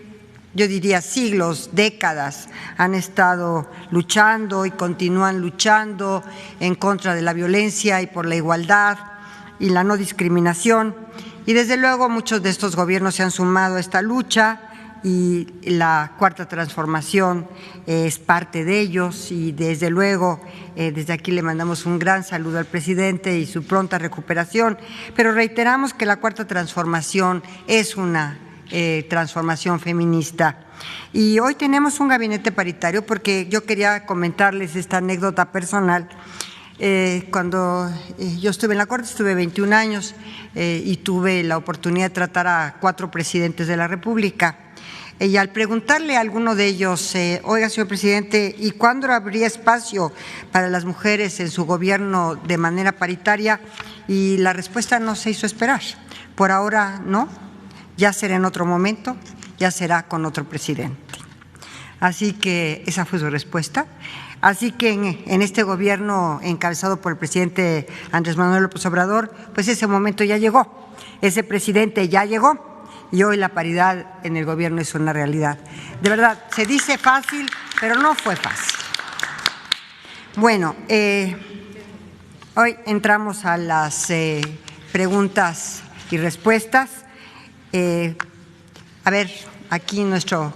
yo diría, siglos, décadas, han estado luchando y continúan luchando en contra de la violencia y por la igualdad y la no discriminación. Y desde luego muchos de estos gobiernos se han sumado a esta lucha y la Cuarta Transformación es parte de ellos y desde luego desde aquí le mandamos un gran saludo al presidente y su pronta recuperación, pero reiteramos que la Cuarta Transformación es una transformación feminista. Y hoy tenemos un gabinete paritario porque yo quería comentarles esta anécdota personal. Cuando yo estuve en la Corte, estuve 21 años y tuve la oportunidad de tratar a 4 presidentes de la República. Y al preguntarle a alguno de ellos, oiga, señor presidente, ¿y cuándo habría espacio para las mujeres en su gobierno de manera paritaria? Y la respuesta no se hizo esperar. Por ahora no, ya será en otro momento, ya será con otro presidente. Así que esa fue su respuesta. Así que en este gobierno encabezado por el presidente Andrés Manuel López Obrador, pues ese momento ya llegó, ese presidente ya llegó y hoy la paridad en el gobierno es una realidad. De verdad, se dice fácil, pero no fue fácil. Bueno, hoy entramos a las preguntas y respuestas. A ver, aquí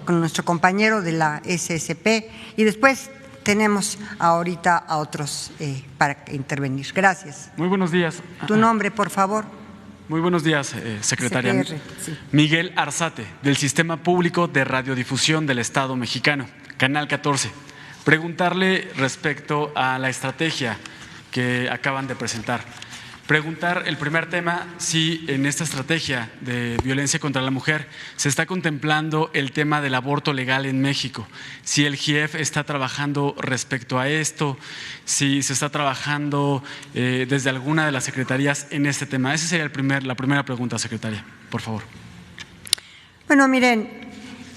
con nuestro compañero de la SSP y después tenemos ahorita a otros para intervenir. Gracias. Muy buenos días. Tu nombre, por favor. Muy buenos días, secretaria. CPR, sí. Miguel Arzate, del Sistema Público de Radiodifusión del Estado Mexicano, Canal 14. Preguntarle respecto a la estrategia que acaban de presentar. Preguntar el primer tema, si en esta estrategia de violencia contra la mujer se está contemplando el tema del aborto legal en México, si el GIEF está trabajando respecto a esto, si se está trabajando desde alguna de las secretarías en este tema. Esa sería la primera pregunta, secretaria, por favor. Bueno, miren,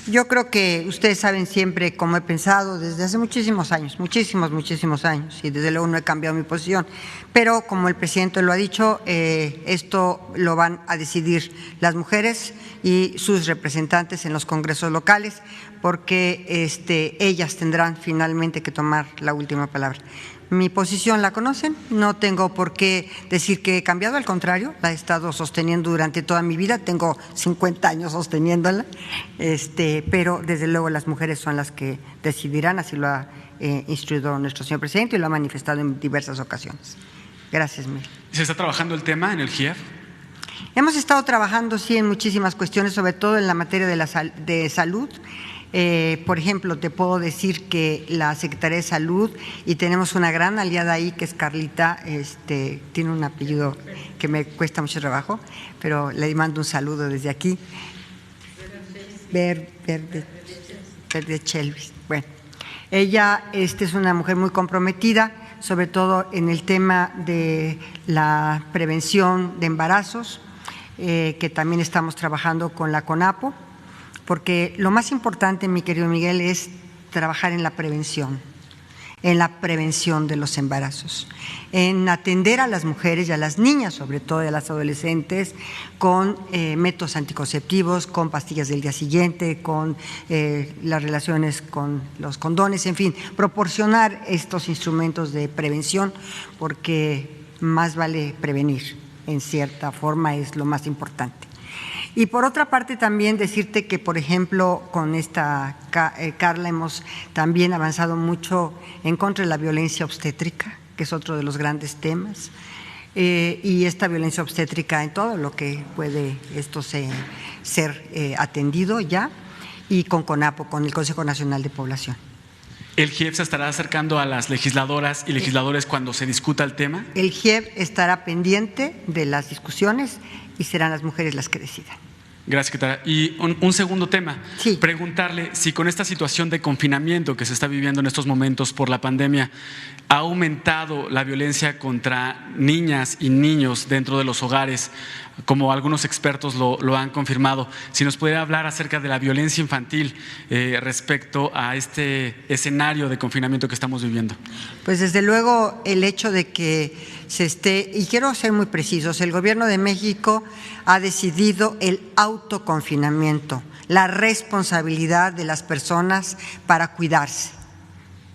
yo creo que ustedes saben siempre cómo he pensado desde hace muchísimos años, muchísimos años, y desde luego no he cambiado mi posición, pero como el presidente lo ha dicho, esto lo van a decidir las mujeres y sus representantes en los congresos locales, porque ellas tendrán finalmente que tomar la última palabra. Mi posición la conocen, no tengo por qué decir que he cambiado, al contrario, la he estado sosteniendo durante toda mi vida, tengo 50 años sosteniéndola, pero desde luego las mujeres son las que decidirán, así lo ha instruido nuestro señor presidente y lo ha manifestado en diversas ocasiones. Gracias, Miguel. ¿Se está trabajando el tema en el GIEF? Hemos estado trabajando, sí, en muchísimas cuestiones, sobre todo en la materia de salud. Por ejemplo, te puedo decir que la Secretaría de Salud, y tenemos una gran aliada ahí que es Carlita, tiene un apellido que me cuesta mucho trabajo, pero le mando un saludo desde aquí. Verde Chelvis. Bueno, ella es una mujer muy comprometida, sobre todo en el tema de la prevención de embarazos, que también estamos trabajando con la CONAPO, porque lo más importante, mi querido Miguel, es trabajar en la prevención de los embarazos, en atender a las mujeres y a las niñas, sobre todo a las adolescentes, con métodos anticonceptivos, con pastillas del día siguiente, con las relaciones con los condones, en fin, proporcionar estos instrumentos de prevención, porque más vale prevenir, en cierta forma es lo más importante. Y por otra parte también decirte que, por ejemplo, con esta Carla hemos también avanzado mucho en contra de la violencia obstétrica, que es otro de los grandes temas, y esta violencia obstétrica en todo lo que puede ser atendido ya, y con CONAPO, con el Consejo Nacional de Población. ¿El GIEF se estará acercando a las legisladoras y legisladores cuando se discuta el tema? El GIEF estará pendiente de las discusiones y serán las mujeres las que decidan. Gracias, secretaria. Y un segundo tema, sí. Preguntarle si con esta situación de confinamiento que se está viviendo en estos momentos por la pandemia, ¿ha aumentado la violencia contra niñas y niños dentro de los hogares, como algunos expertos lo han confirmado? Si nos pudiera hablar acerca de la violencia infantil respecto a este escenario de confinamiento que estamos viviendo. Pues desde luego el hecho de que y quiero ser muy precisos, el Gobierno de México ha decidido el autoconfinamiento, la responsabilidad de las personas para cuidarse.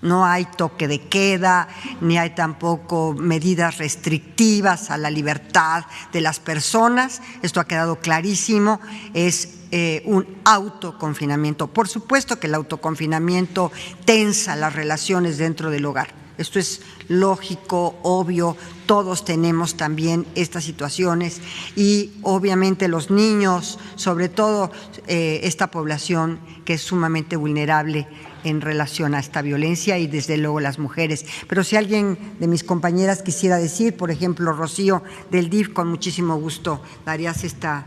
No hay toque de queda, ni hay tampoco medidas restrictivas a la libertad de las personas. Esto ha quedado clarísimo, es un autoconfinamiento. Por supuesto que el autoconfinamiento tensa las relaciones dentro del hogar. Esto es lógico, obvio, todos tenemos también estas situaciones y obviamente los niños, sobre todo esta población que es sumamente vulnerable en relación a esta violencia y desde luego las mujeres. Pero si alguien de mis compañeras quisiera decir, por ejemplo, Rocío del DIF, con muchísimo gusto darías esta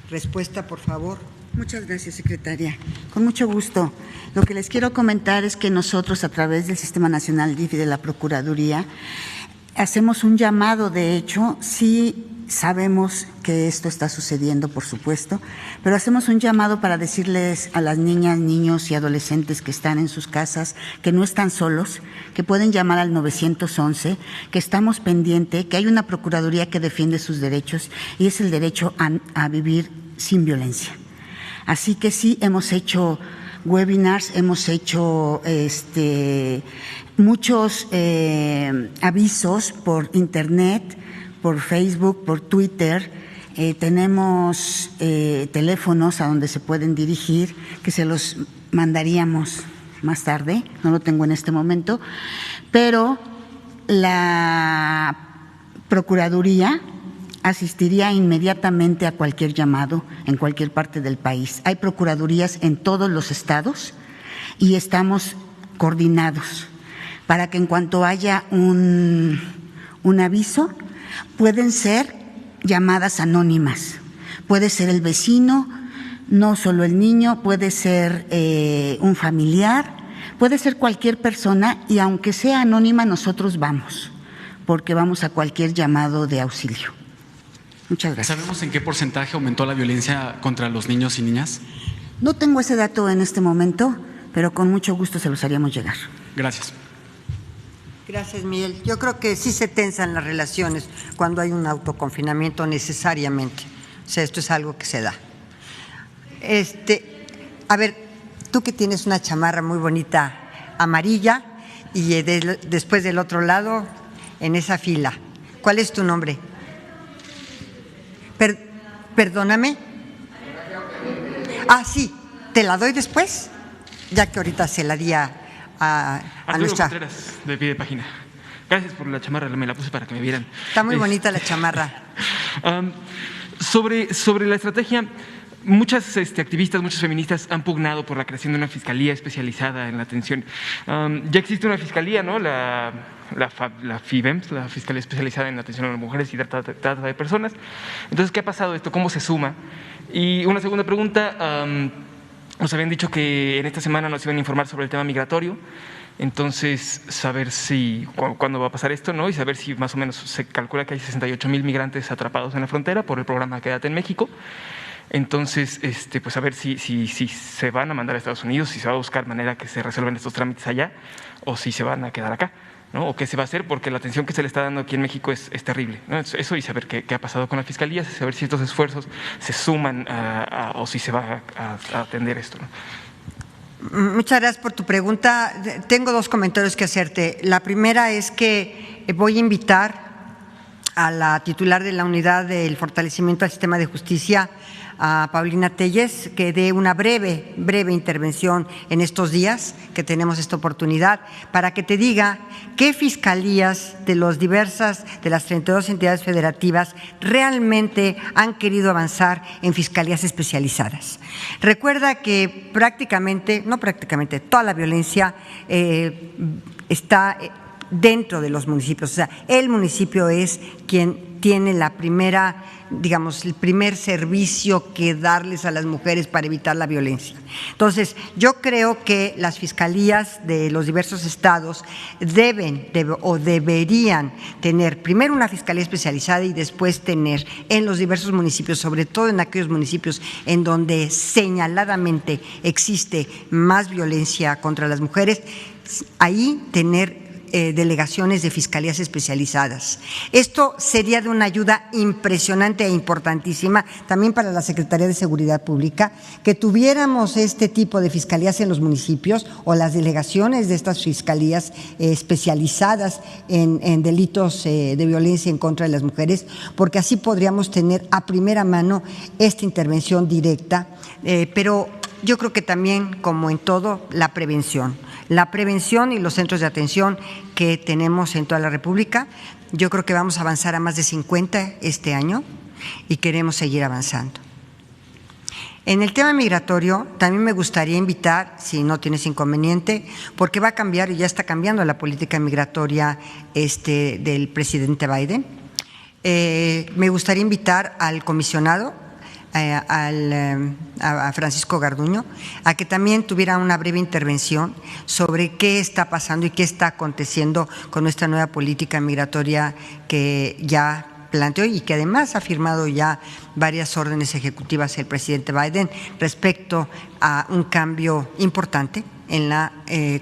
respuesta, por favor. Muchas gracias, secretaria. Con mucho gusto. Lo que les quiero comentar es que nosotros, a través del Sistema Nacional DIF y de la Procuraduría, hacemos un llamado, de hecho, sí sabemos que esto está sucediendo, por supuesto, pero hacemos un llamado para decirles a las niñas, niños y adolescentes que están en sus casas que no están solos, que pueden llamar al 911, que estamos pendientes, que hay una Procuraduría que defiende sus derechos y es el derecho a vivir sin violencia. Así que sí, hemos hecho webinars, hemos hecho muchos avisos por internet, por Facebook, por Twitter. Tenemos teléfonos a donde se pueden dirigir, que se los mandaríamos más tarde, no lo tengo en este momento, pero la Procuraduría asistiría inmediatamente a cualquier llamado en cualquier parte del país. Hay procuradurías en todos los estados y estamos coordinados para que en cuanto haya un aviso, pueden ser llamadas anónimas. Puede ser el vecino, no solo el niño, puede ser un familiar, puede ser cualquier persona, y aunque sea anónima nosotros vamos, porque vamos a cualquier llamado de auxilio. Muchas gracias. ¿Sabemos en qué porcentaje aumentó la violencia contra los niños y niñas? No tengo ese dato en este momento, pero con mucho gusto se los haríamos llegar. Gracias. Gracias, Miguel. Yo creo que sí se tensan las relaciones cuando hay un autoconfinamiento necesariamente. O sea, esto es algo que se da. A ver, tú que tienes una chamarra muy bonita amarilla y después del otro lado, en esa fila, ¿cuál es tu nombre? Perdóname. Sí, ¿te la doy después? Ya que ahorita se la di a nuestra… Contreras, de pie de página. Gracias por la chamarra, me la puse para que me vieran. Está muy bonita la chamarra. Sobre la estrategia, muchas activistas, muchas feministas han pugnado por la creación de una fiscalía especializada en la atención. Ya existe una fiscalía, ¿no? La FIBEMS, la Fiscalía Especializada en la Atención a las Mujeres y Trata de Personas. Entonces, ¿qué ha pasado esto? ¿Cómo se suma? Y una segunda pregunta, nos habían dicho que en esta semana nos iban a informar sobre el tema migratorio. Entonces, saber cuándo va a pasar esto, ¿no? Y saber si más o menos se calcula que hay 68,000 migrantes atrapados en la frontera por el programa Quédate en México. Entonces, pues a ver si se van a mandar a Estados Unidos, si se va a buscar manera que se resuelvan estos trámites allá, o si se van a quedar acá, ¿no? O qué se va a hacer, porque la atención que se le está dando aquí en México es terrible, ¿no? Eso, y saber qué ha pasado con la Fiscalía, saber si estos esfuerzos se suman o si se va a atender esto, ¿no? Muchas gracias por tu pregunta. Tengo dos comentarios que hacerte. La primera es que voy a invitar a la titular de la Unidad del Fortalecimiento al Sistema de Justicia, a Paulina Telles, que dé una breve intervención en estos días que tenemos esta oportunidad, para que te diga qué fiscalías de las 32 entidades federativas realmente han querido avanzar en fiscalías especializadas. Recuerda que toda la violencia está dentro de los municipios, o sea, el municipio es quien tiene el primer servicio que darles a las mujeres para evitar la violencia. Entonces, yo creo que las fiscalías de los diversos estados deberían tener primero una fiscalía especializada y después tener en los diversos municipios, sobre todo en aquellos municipios en donde señaladamente existe más violencia contra las mujeres, ahí tener delegaciones de fiscalías especializadas. Esto sería de una ayuda impresionante e importantísima también para la Secretaría de Seguridad Pública, que tuviéramos este tipo de fiscalías en los municipios o las delegaciones de estas fiscalías especializadas en delitos de violencia en contra de las mujeres, porque así podríamos tener a primera mano esta intervención directa, pero yo creo que también, como en todo, la prevención y los centros de atención que tenemos en toda la República. Yo creo que vamos a avanzar a más de 50 este año y queremos seguir avanzando. En el tema migratorio también me gustaría invitar, si no tienes inconveniente, porque va a cambiar y ya está cambiando la política migratoria del presidente Biden. Me gustaría invitar al comisionado, a Francisco Garduño, a que también tuviera una breve intervención sobre qué está pasando y qué está aconteciendo con nuestra nueva política migratoria que ya planteó y que además ha firmado ya varias órdenes ejecutivas el presidente Biden respecto a un cambio importante en la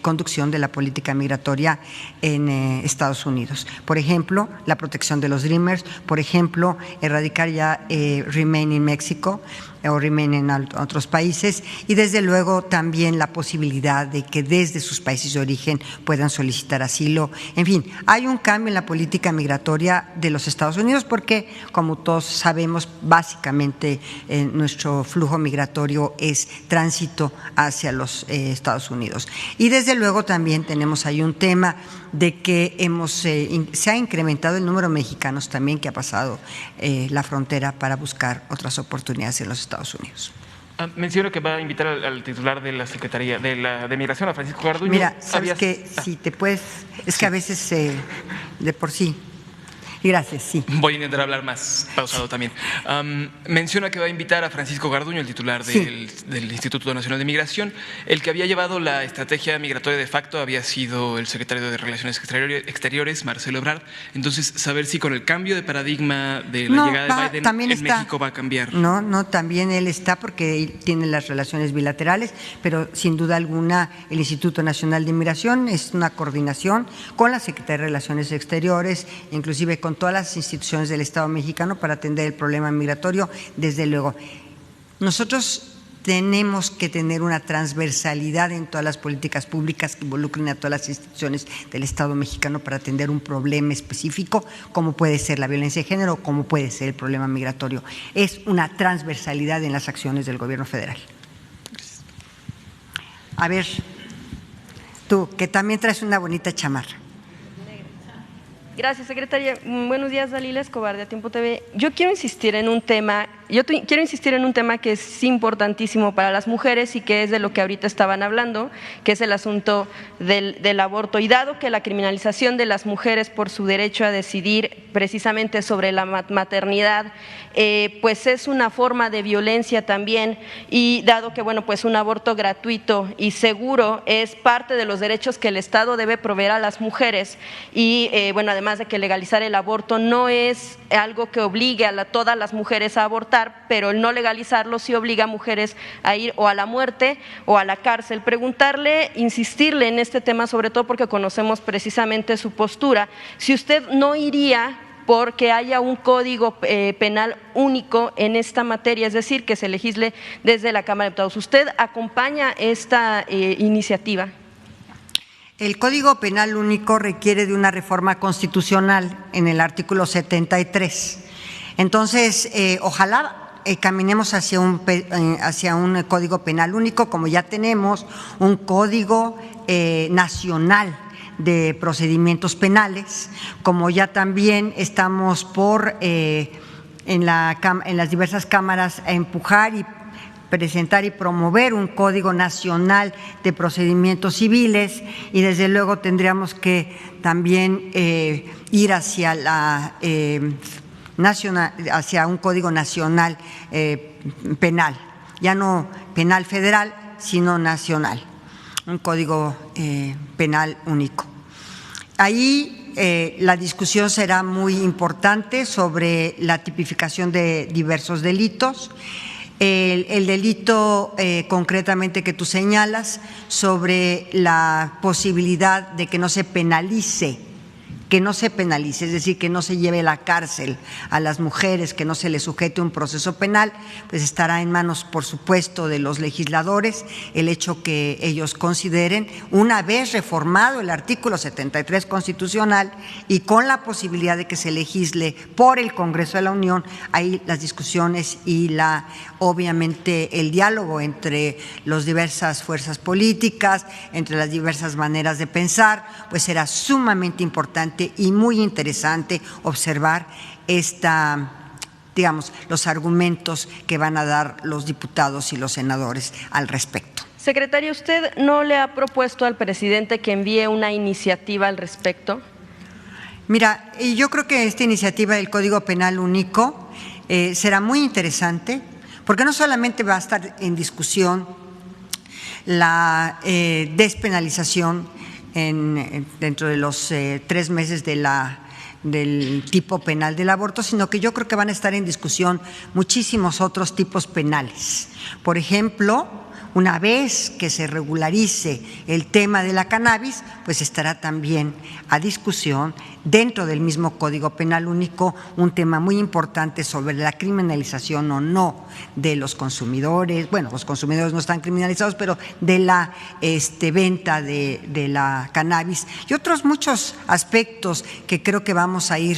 conducción de la política migratoria en Estados Unidos. Por ejemplo, la protección de los Dreamers, por ejemplo, erradicar ya Remain in México o Remain en otros países, y desde luego también la posibilidad de que desde sus países de origen puedan solicitar asilo. En fin, hay un cambio en la política migratoria de los Estados Unidos porque, como todos sabemos, básicamente nuestro flujo migratorio es tránsito hacia los Estados Unidos. Y desde luego también tenemos ahí un tema de que se ha incrementado el número de mexicanos también que ha pasado la frontera para buscar otras oportunidades en los Estados Unidos. Menciono que va a invitar al titular de la Secretaría de Migración, a Francisco Garduño. Mira, sabes que si te puedes, es que a veces de por sí. Gracias, sí. Voy a intentar hablar más pausado también. Menciona que va a invitar a Francisco Garduño, el titular del Instituto Nacional de Migración. El que había llevado la estrategia migratoria de facto había sido el secretario de Relaciones Exteriores, Marcelo Ebrard. Entonces, saber si con el cambio de paradigma de la llegada de Biden en México va a cambiar. No, también él está porque tiene las relaciones bilaterales, pero sin duda alguna el Instituto Nacional de Migración es una coordinación con la Secretaría de Relaciones Exteriores, inclusive con todas las instituciones del Estado mexicano para atender el problema migratorio. Desde luego, nosotros tenemos que tener una transversalidad en todas las políticas públicas que involucren a todas las instituciones del Estado mexicano para atender un problema específico, como puede ser la violencia de género, como puede ser el problema migratorio. Es una transversalidad en las acciones del Gobierno federal. A ver, tú, que también traes una bonita chamarra. Gracias, secretaria. Buenos días, Dalila Escobar, de A Tiempo TV. Yo quiero insistir en un tema que es importantísimo para las mujeres y que es de lo que ahorita estaban hablando, que es el asunto del aborto. Y dado que la criminalización de las mujeres por su derecho a decidir precisamente sobre la maternidad, pues es una forma de violencia también, y dado que pues un aborto gratuito y seguro es parte de los derechos que el Estado debe proveer a las mujeres, y además de que legalizar el aborto no es algo que obligue a todas las mujeres a abortar, pero el no legalizarlo sí obliga a mujeres a ir o a la muerte o a la cárcel. Preguntarle, insistirle en este tema, sobre todo porque conocemos precisamente su postura, si usted no iría porque haya un código penal único en esta materia, es decir, que se legisle desde la Cámara de Diputados. ¿Usted acompaña esta iniciativa? El Código Penal único requiere de una reforma constitucional en el artículo 73. Entonces, ojalá caminemos hacia un Código Penal único, como ya tenemos un Código Nacional de Procedimientos Penales, como ya también estamos por en las diversas cámaras a empujar y presentar y promover un Código Nacional de Procedimientos Civiles, y desde luego tendríamos que también ir hacia hacia un Código Nacional penal, ya no penal federal, sino nacional, un Código Penal único. Ahí la discusión será muy importante sobre la tipificación de diversos delitos. El delito concretamente que tú señalas sobre la posibilidad de que no se penalice, es decir, que no se lleve a la cárcel a las mujeres, que no se les sujete un proceso penal, pues estará en manos, por supuesto, de los legisladores el hecho que ellos consideren, una vez reformado el artículo 73 constitucional y con la posibilidad de que se legisle por el Congreso de la Unión, ahí las discusiones y obviamente el diálogo entre las diversas fuerzas políticas, entre las diversas maneras de pensar, pues será sumamente importante y muy interesante observar los argumentos que van a dar los diputados y los senadores al respecto. Secretaria, ¿usted no le ha propuesto al presidente que envíe una iniciativa al respecto? Mira, yo creo que esta iniciativa del Código Penal único será muy interesante, porque no solamente va a estar en discusión la despenalización dentro de los 3 meses del tipo penal del aborto, sino que yo creo que van a estar en discusión muchísimos otros tipos penales. Por ejemplo, una vez que se regularice el tema de la cannabis, pues estará también a discusión dentro del mismo Código Penal único un tema muy importante sobre la criminalización o no de los consumidores. Bueno, los consumidores no están criminalizados, pero de la venta de la cannabis y otros muchos aspectos que creo que vamos a ir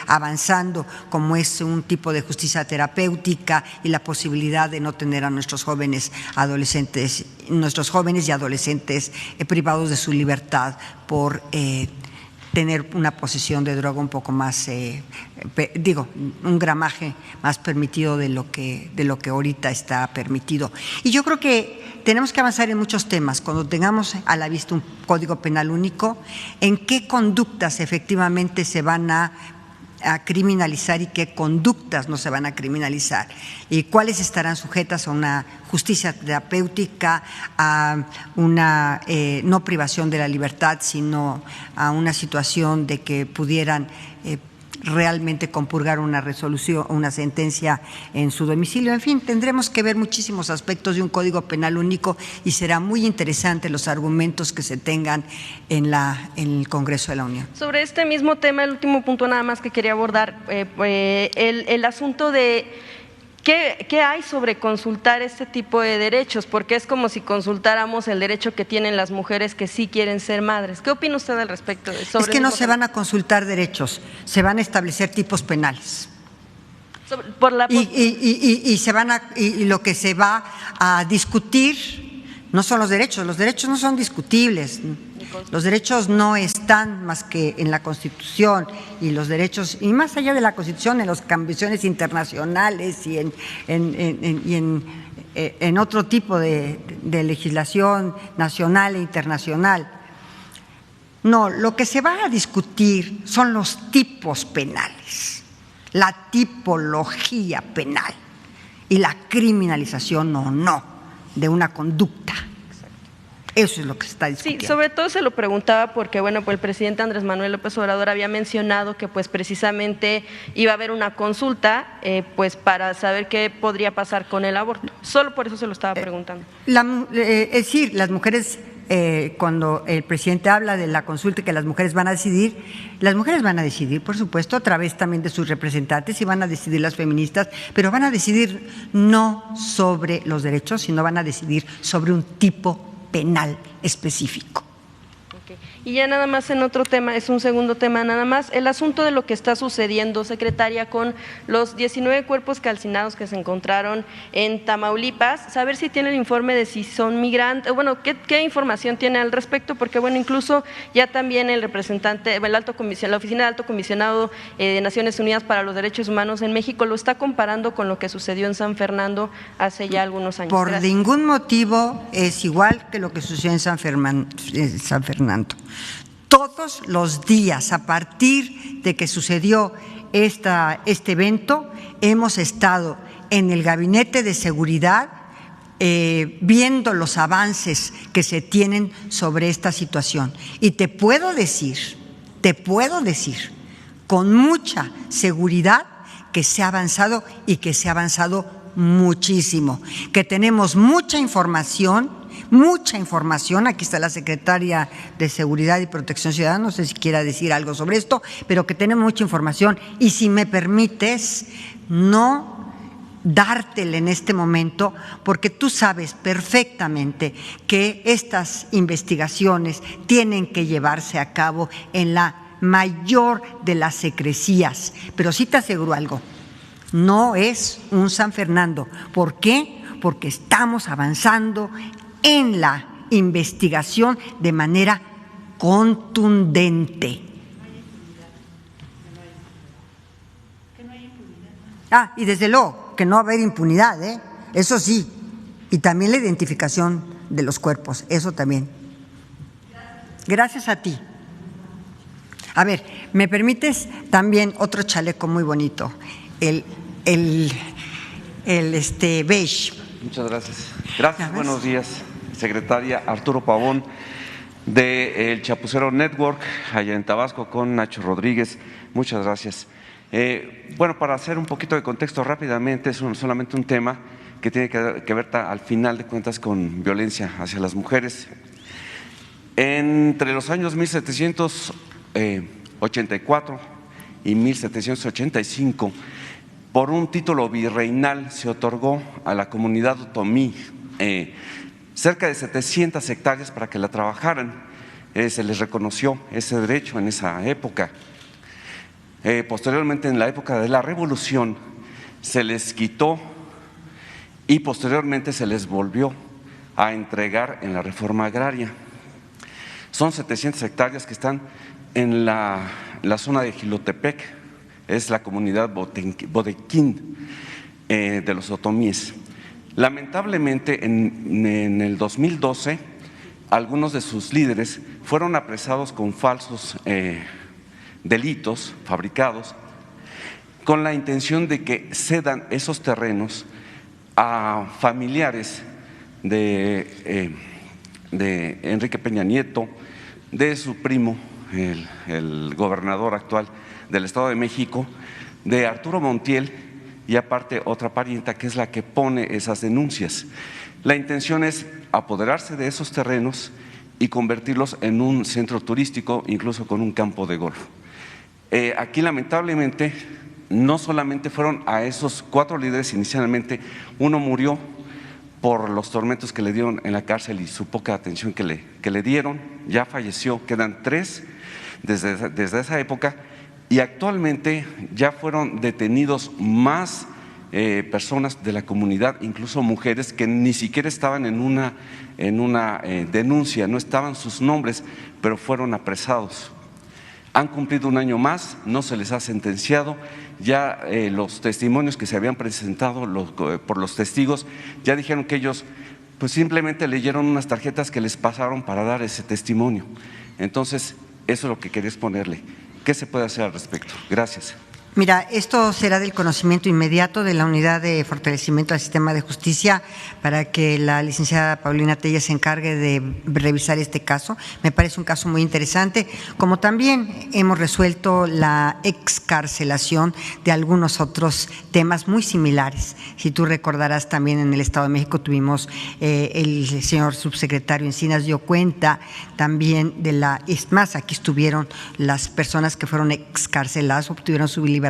avanzando, como es un tipo de justicia terapéutica y la posibilidad de no tener a nuestros jóvenes y adolescentes privados de su libertad por tener una posesión de droga un poco más, un gramaje más permitido de lo que ahorita está permitido. Y yo creo que tenemos que avanzar en muchos temas cuando tengamos a la vista un Código Penal único, en qué conductas efectivamente se van a a criminalizar y qué conductas no se van a criminalizar y cuáles estarán sujetas a una justicia terapéutica, a una no privación de la libertad, sino a una situación de que pudieran realmente compurgar una resolución, una sentencia en su domicilio. En fin, tendremos que ver muchísimos aspectos de un Código Penal único y será muy interesante los argumentos que se tengan en el Congreso de la Unión. Sobre este mismo tema, el último punto nada más que quería abordar, el asunto de ¿qué hay sobre consultar este tipo de derechos? Porque es como si consultáramos el derecho que tienen las mujeres que sí quieren ser madres. ¿Qué opina usted al respecto? Es que no se van a consultar derechos, se van a establecer tipos penales. Y lo que se va a discutir no son los derechos no son discutibles. Los derechos no están más que en la Constitución y los derechos, y más allá de la Constitución, en las convenciones internacionales y en otro tipo de legislación nacional e internacional. No, lo que se va a discutir son los tipos penales, la tipología penal y la criminalización o no de una conducta. Eso es lo que se está discutiendo. Sí, sobre todo se lo preguntaba porque, bueno, pues el presidente Andrés Manuel López Obrador había mencionado que pues precisamente iba a haber una consulta pues para saber qué podría pasar con el aborto. Solo por eso se lo estaba preguntando. Es decir, las mujeres, cuando el presidente habla de la consulta que las mujeres van a decidir, por supuesto, a través también de sus representantes, y van a decidir las feministas, pero van a decidir no sobre los derechos, sino van a decidir sobre un tipo penal específico. Okay. Y ya nada más en otro tema, es un segundo tema nada más, el asunto de lo que está sucediendo, secretaria, con los 19 cuerpos calcinados que se encontraron en Tamaulipas, saber si tiene el informe de si son migrantes, bueno, qué información tiene al respecto, porque bueno, incluso ya también el representante, la Oficina de Alto Comisionado de Naciones Unidas para los Derechos Humanos en México lo está comparando con lo que sucedió en San Fernando hace ya algunos años. Por ningún motivo es igual que lo que sucedió en San Fernando. Todos los días, a partir de que sucedió este evento, hemos estado en el Gabinete de Seguridad viendo los avances que se tienen sobre esta situación. Y te puedo decir con mucha seguridad que se ha avanzado y que se ha avanzado muchísimo, que tenemos mucha información, aquí está la secretaria de Seguridad y Protección Ciudadana, no sé si quiera decir algo sobre esto, pero que tenemos mucha información y si me permites, no dártela en este momento, porque tú sabes perfectamente que estas investigaciones tienen que llevarse a cabo en la mayor de las secrecías, pero sí te aseguro algo, no es un San Fernando. ¿Por qué? Porque estamos avanzando en la investigación de manera contundente. Y desde luego que no va a haber impunidad, eso sí, y también la identificación de los cuerpos, eso también. Gracias a ti. A ver, ¿me permites también otro chaleco muy bonito? El beige. Muchas gracias. Gracias, buenos días, secretaria. Arturo Pavón, de El Chapucero Network, allá en Tabasco, con Nacho Rodríguez. Muchas gracias. Bueno, para hacer un poquito de contexto rápidamente, es solamente un tema que tiene que ver al final de cuentas con violencia hacia las mujeres. Entre los años 1784 y 1785, por un título virreinal se otorgó a la comunidad otomí cerca de 700 hectáreas para que la trabajaran. Se les reconoció ese derecho en esa época. Posteriormente, en la época de la Revolución, se les quitó y posteriormente se les volvió a entregar en la reforma agraria. Son 700 hectáreas que están en la zona de Jilotepec, es la comunidad Bodequín de los otomíes. Lamentablemente, en el 2012, algunos de sus líderes fueron apresados con falsos delitos fabricados con la intención de que cedan esos terrenos a familiares de Enrique Peña Nieto, de su primo, el gobernador actual del Estado de México, de Arturo Montiel, y aparte otra parienta que es la que pone esas denuncias. La intención es apoderarse de esos terrenos y convertirlos en un centro turístico, incluso con un campo de golf. Aquí lamentablemente no solamente fueron a esos 4 líderes inicialmente, uno murió por los tormentos que le dieron en la cárcel y su poca atención que le dieron, ya falleció, quedan 3 desde esa época, y actualmente ya fueron detenidos más personas de la comunidad, incluso mujeres que ni siquiera estaban en una denuncia, no estaban sus nombres, pero fueron apresados. Han cumplido 1 año más, no se les ha sentenciado, ya los testimonios que se habían presentado por los testigos ya dijeron que ellos pues simplemente leyeron unas tarjetas que les pasaron para dar ese testimonio. Entonces, eso es lo que quería exponerle. ¿Qué se puede hacer al respecto? Gracias. Mira, esto será del conocimiento inmediato de la Unidad de Fortalecimiento del Sistema de Justicia para que la licenciada Paulina Telles se encargue de revisar este caso. Me parece un caso muy interesante, como también hemos resuelto la excarcelación de algunos otros temas muy similares. Si tú recordarás, también en el Estado de México tuvimos, el señor subsecretario Encinas dio cuenta también es más, aquí estuvieron las personas que fueron excarceladas, obtuvieron su libertad,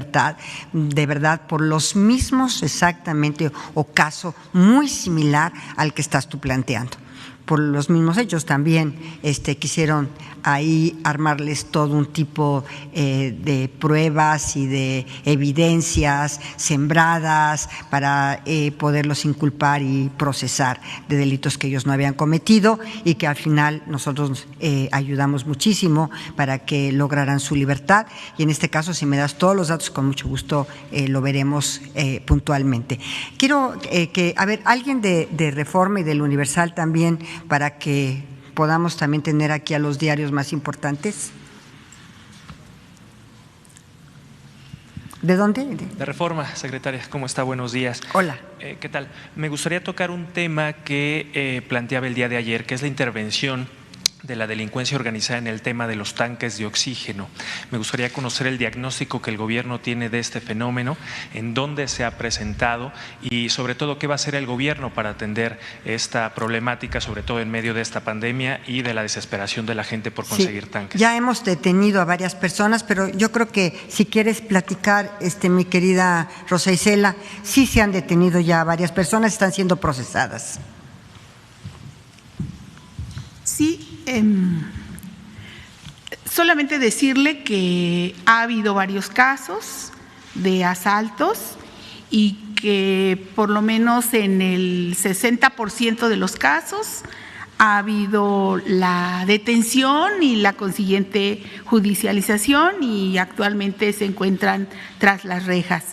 de verdad, por los mismos exactamente o caso muy similar al que estás tú planteando. Por los mismos hechos también quisieron ahí armarles todo un tipo de pruebas y de evidencias sembradas para poderlos inculpar y procesar de delitos que ellos no habían cometido y que al final nosotros ayudamos muchísimo para que lograran su libertad. Y en este caso, si me das todos los datos, con mucho gusto lo veremos puntualmente. Quiero alguien de Reforma y del Universal también, para que podamos también tener aquí a los diarios más importantes. ¿De dónde? De Reforma, secretaria. ¿Cómo está? Buenos días. Hola. ¿Qué tal? Me gustaría tocar un tema que planteaba el día de ayer, que es la intervención de la delincuencia organizada en el tema de los tanques de oxígeno. Me gustaría conocer el diagnóstico que el gobierno tiene de este fenómeno, en dónde se ha presentado y sobre todo qué va a hacer el gobierno para atender esta problemática, sobre todo en medio de esta pandemia y de la desesperación de la gente por conseguir tanques. Ya hemos detenido a varias personas, pero yo creo que si quieres platicar, mi querida Rosa Isela, sí se han detenido ya varias personas, están siendo procesadas. Sí. Solamente decirle que ha habido varios casos de asaltos y que por lo menos en el 60% de los casos ha habido la detención y la consiguiente judicialización y actualmente se encuentran tras las rejas.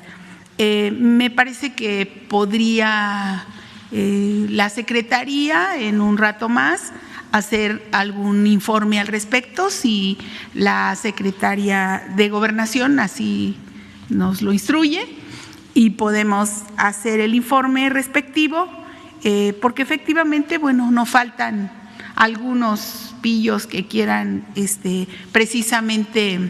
Me parece que podría la Secretaría en un rato más hacer algún informe al respecto, si la Secretaría de Gobernación así nos lo instruye, y podemos hacer el informe respectivo, porque efectivamente, no faltan algunos pillos que quieran precisamente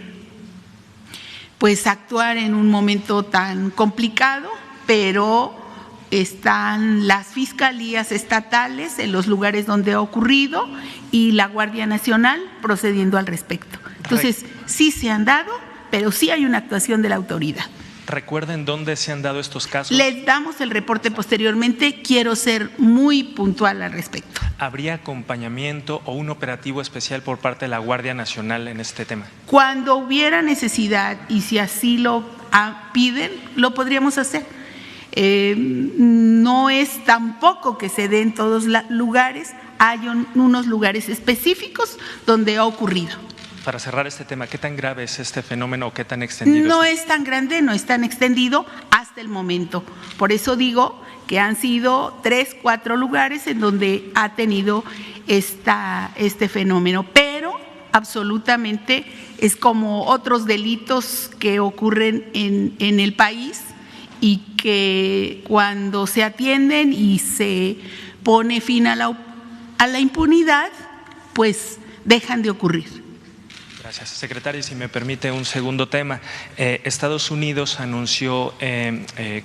pues actuar en un momento tan complicado, pero están las fiscalías estatales en los lugares donde ha ocurrido y la Guardia Nacional procediendo al respecto. Entonces, sí se han dado, pero sí hay una actuación de la autoridad. ¿Recuerden dónde se han dado estos casos? Les damos el reporte posteriormente, quiero ser muy puntual al respecto. ¿Habría acompañamiento o un operativo especial por parte de la Guardia Nacional en este tema? Cuando hubiera necesidad y si así lo piden, lo podríamos hacer. No es tampoco que se dé en todos los lugares, hay unos lugares específicos donde ha ocurrido. Para cerrar este tema, ¿qué tan grave es este fenómeno o qué tan extendido? No es tan grande, no es tan extendido hasta el momento. Por eso digo que han sido 3, 4 lugares en donde ha tenido este fenómeno, pero absolutamente, es como otros delitos que ocurren en el país y que cuando se atienden y se pone fin a la impunidad, pues dejan de ocurrir. Gracias. Secretaria, si me permite un segundo tema. Estados Unidos anunció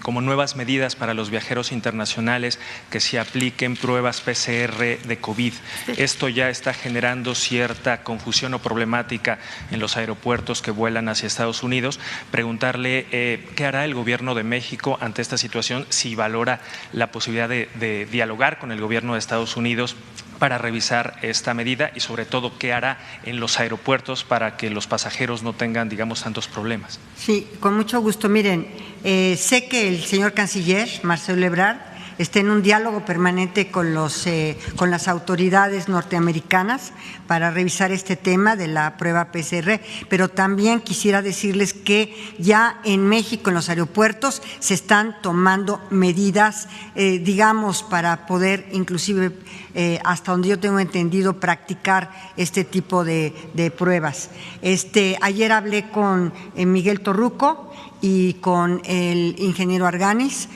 como nuevas medidas para los viajeros internacionales que se apliquen pruebas PCR de COVID. Esto ya está generando cierta confusión o problemática en los aeropuertos que vuelan hacia Estados Unidos. Preguntarle qué hará el Gobierno de México ante esta situación, si valora la posibilidad de dialogar con el Gobierno de Estados Unidos para revisar esta medida y sobre todo qué hará en los aeropuertos para que los pasajeros no tengan, digamos, tantos problemas. Sí, con mucho gusto. Miren, sé que el señor canciller, Marcelo Ebrard, está en un diálogo permanente con las autoridades norteamericanas para revisar este tema de la prueba PCR, pero también quisiera decirles que ya en México, en los aeropuertos, se están tomando medidas, digamos, para poder inclusive, hasta donde yo tengo entendido, practicar este tipo de pruebas. Ayer hablé con Miguel Torruco y con el ingeniero Arganis,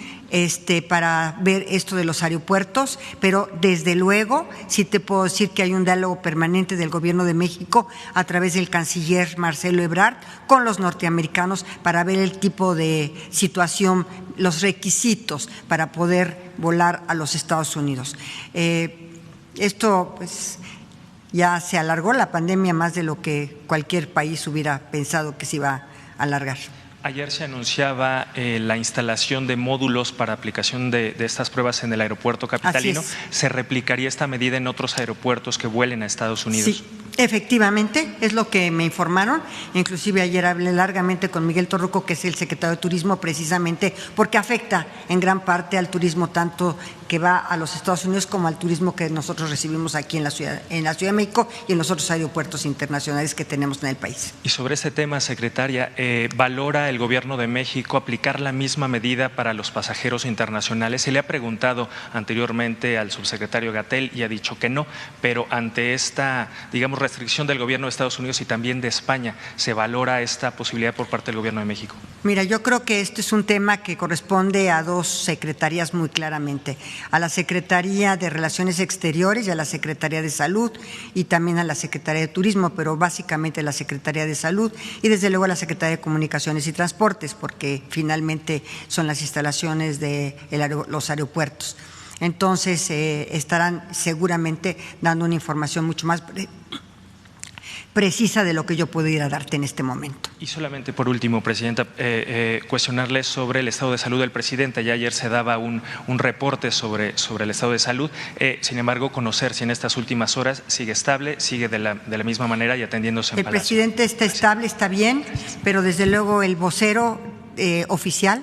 para ver esto de los aeropuertos, pero desde luego sí te puedo decir que hay un diálogo permanente del Gobierno de México a través del canciller Marcelo Ebrard con los norteamericanos para ver el tipo de situación, los requisitos para poder volar a los Estados Unidos. Esto pues ya se alargó la pandemia más de lo que cualquier país hubiera pensado que se iba a alargar. Ayer se anunciaba la instalación de módulos para aplicación de estas pruebas en el aeropuerto capitalino. ¿Se replicaría esta medida en otros aeropuertos que vuelen a Estados Unidos? Sí, efectivamente, es lo que me informaron. Inclusive ayer hablé largamente con Miguel Torruco, que es el secretario de Turismo, precisamente porque afecta en gran parte al turismo tanto que va a los Estados Unidos como al turismo que nosotros recibimos aquí en la Ciudad de México y en los otros aeropuertos internacionales que tenemos en el país. Y sobre este tema, secretaria, ¿valora el Gobierno de México aplicar la misma medida para los pasajeros internacionales? Se le ha preguntado anteriormente al subsecretario Gatell y ha dicho que no, pero ante esta, digamos, restricción del Gobierno de Estados Unidos y también de España, ¿se valora esta posibilidad por parte del Gobierno de México? Mira, yo creo que este es un tema que corresponde a dos secretarías muy claramente, a la Secretaría de Relaciones Exteriores y a la Secretaría de Salud y también a la Secretaría de Turismo, pero básicamente a la Secretaría de Salud y desde luego a la Secretaría de Comunicaciones y Transportes, porque finalmente son las instalaciones de los aeropuertos. Entonces estarán seguramente dando una información mucho más precisa de lo que yo pudiera darte en este momento. Y solamente por último, Presidenta, cuestionarle sobre el estado de salud del presidente. Ya ayer se daba un reporte sobre el estado de salud. Sin embargo, conocer si en estas últimas horas sigue estable, sigue de la misma manera y atendiéndose en Palacio. El presidente está estable, está bien, pero desde luego el vocero oficial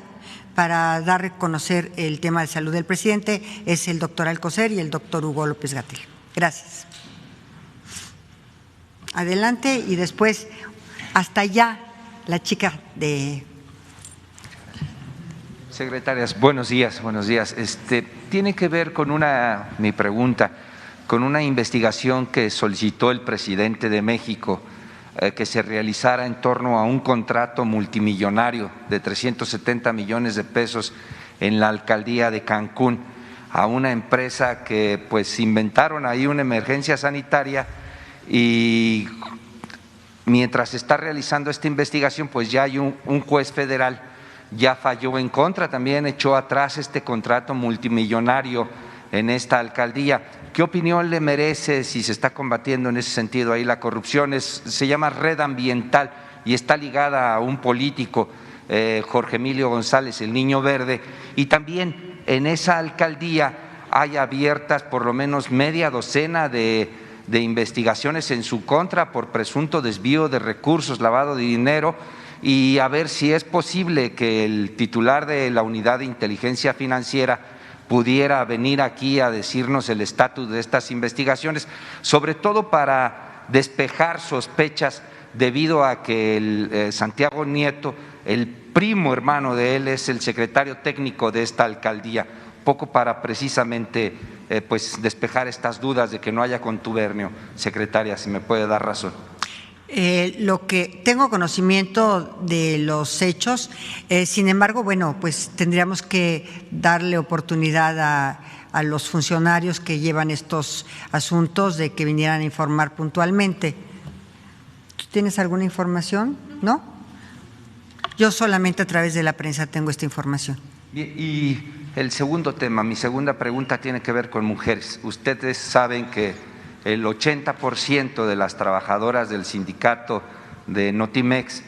para dar a conocer el tema de salud del presidente es el doctor Alcocer y el doctor Hugo López-Gatell. Gracias. Adelante y después hasta allá la chica de… Secretarias, buenos días, buenos días. Tiene que ver con mi pregunta, con una investigación que solicitó el presidente de México que se realizara en torno a un contrato multimillonario de 370 millones de pesos en la alcaldía de Cancún a una empresa que pues inventaron ahí una emergencia sanitaria. Y mientras se está realizando esta investigación, pues ya hay un juez federal, ya falló en contra, también echó atrás este contrato multimillonario en esta alcaldía. ¿Qué opinión le merece si se está combatiendo en ese sentido ahí la corrupción? Se llama Red Ambiental y está ligada a un político, Jorge Emilio González, el Niño Verde, y también en esa alcaldía hay abiertas por lo menos media docena de investigaciones en su contra por presunto desvío de recursos, lavado de dinero, y a ver si es posible que el titular de la Unidad de Inteligencia Financiera pudiera venir aquí a decirnos el estatus de estas investigaciones, sobre todo para despejar sospechas debido a que Santiago Nieto, el primo hermano de él, es el secretario técnico de esta alcaldía, poco para precisamente pues despejar estas dudas de que no haya contubernio. Secretaria, si me puede dar razón. Lo que tengo conocimiento de los hechos, sin embargo, bueno, pues tendríamos que darle oportunidad a los funcionarios que llevan estos asuntos de que vinieran a informar puntualmente. ¿Tú tienes alguna información? ¿No? Yo solamente a través de la prensa tengo esta información. Y el segundo tema, mi segunda pregunta tiene que ver con mujeres. Ustedes saben que el 80% de las trabajadoras del sindicato de Notimex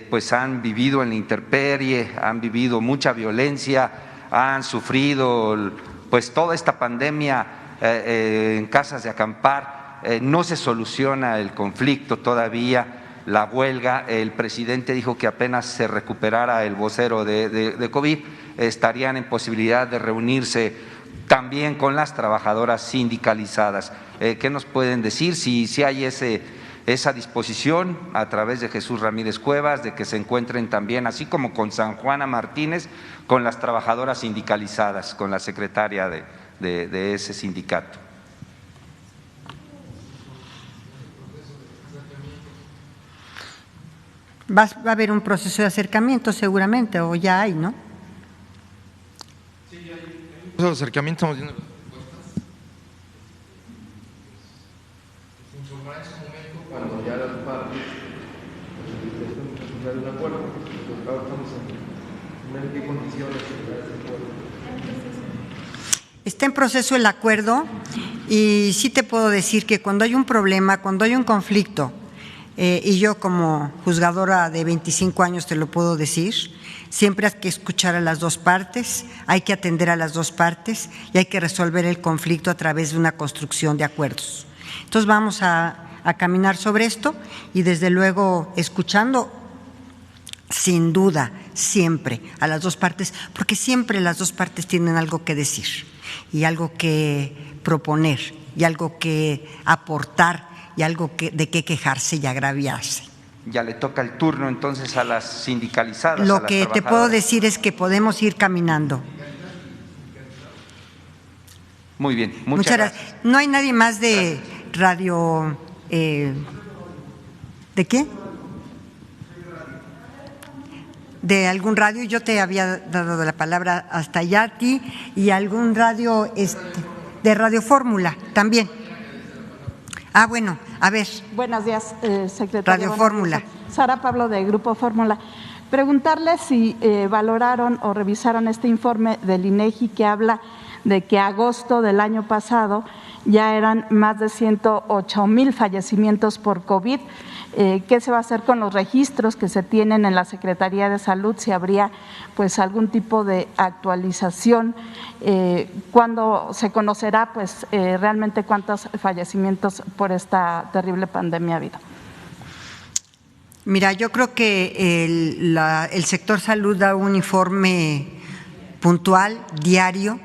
pues han vivido en la intemperie, han vivido mucha violencia, han sufrido pues toda esta pandemia en casas de acampar. No se soluciona el conflicto todavía, la huelga. El presidente dijo que apenas se recuperara el vocero de COVID, estarían en posibilidad de reunirse también con las trabajadoras sindicalizadas. ¿Qué nos pueden decir? Si hay esa disposición a través de Jesús Ramírez Cuevas de que se encuentren también, así como con San Juana Martínez, con las trabajadoras sindicalizadas, con la secretaria de ese sindicato. Va a haber un proceso de acercamiento seguramente, o ya hay, ¿no? Sí, hay un proceso de acercamiento, estamos viendo las propuestas. Se informará en su momento cuando ya las partes estén de un acuerdo, porque ahora estamos en ver qué condiciones se da ese acuerdo. Está en proceso el acuerdo y sí te puedo decir que cuando hay un problema, cuando hay un conflicto, y yo como juzgadora de 25 años te lo puedo decir, siempre hay que escuchar a las dos partes, hay que atender a las dos partes y hay que resolver el conflicto a través de una construcción de acuerdos. Entonces vamos a caminar sobre esto y desde luego escuchando sin duda siempre a las dos partes, porque siempre las dos partes tienen algo que decir y algo que proponer y algo que aportar y algo de qué quejarse y agraviarse. Ya le toca el turno entonces a las sindicalizadas. Lo que te puedo decir es que podemos ir caminando. Muy bien, muchas gracias. No hay nadie más de radio. ¿De qué? De algún radio. Yo te había dado la palabra hasta allá a ti y algún radio de Radio Fórmula también. Ah, bueno, a ver. Buenos días, secretaria. Radio Fórmula. Sara Pablo, de Grupo Fórmula. Preguntarle si valoraron o revisaron este informe del INEGI que habla de que agosto del año pasado ya eran más de 108,000 fallecimientos por COVID. ¿Qué se va a hacer con los registros que se tienen en la Secretaría de Salud? Si habría pues algún tipo de actualización, ¿cuándo se conocerá pues realmente cuántos fallecimientos por esta terrible pandemia ha habido? Mira, yo creo que el sector salud da un informe puntual, diario.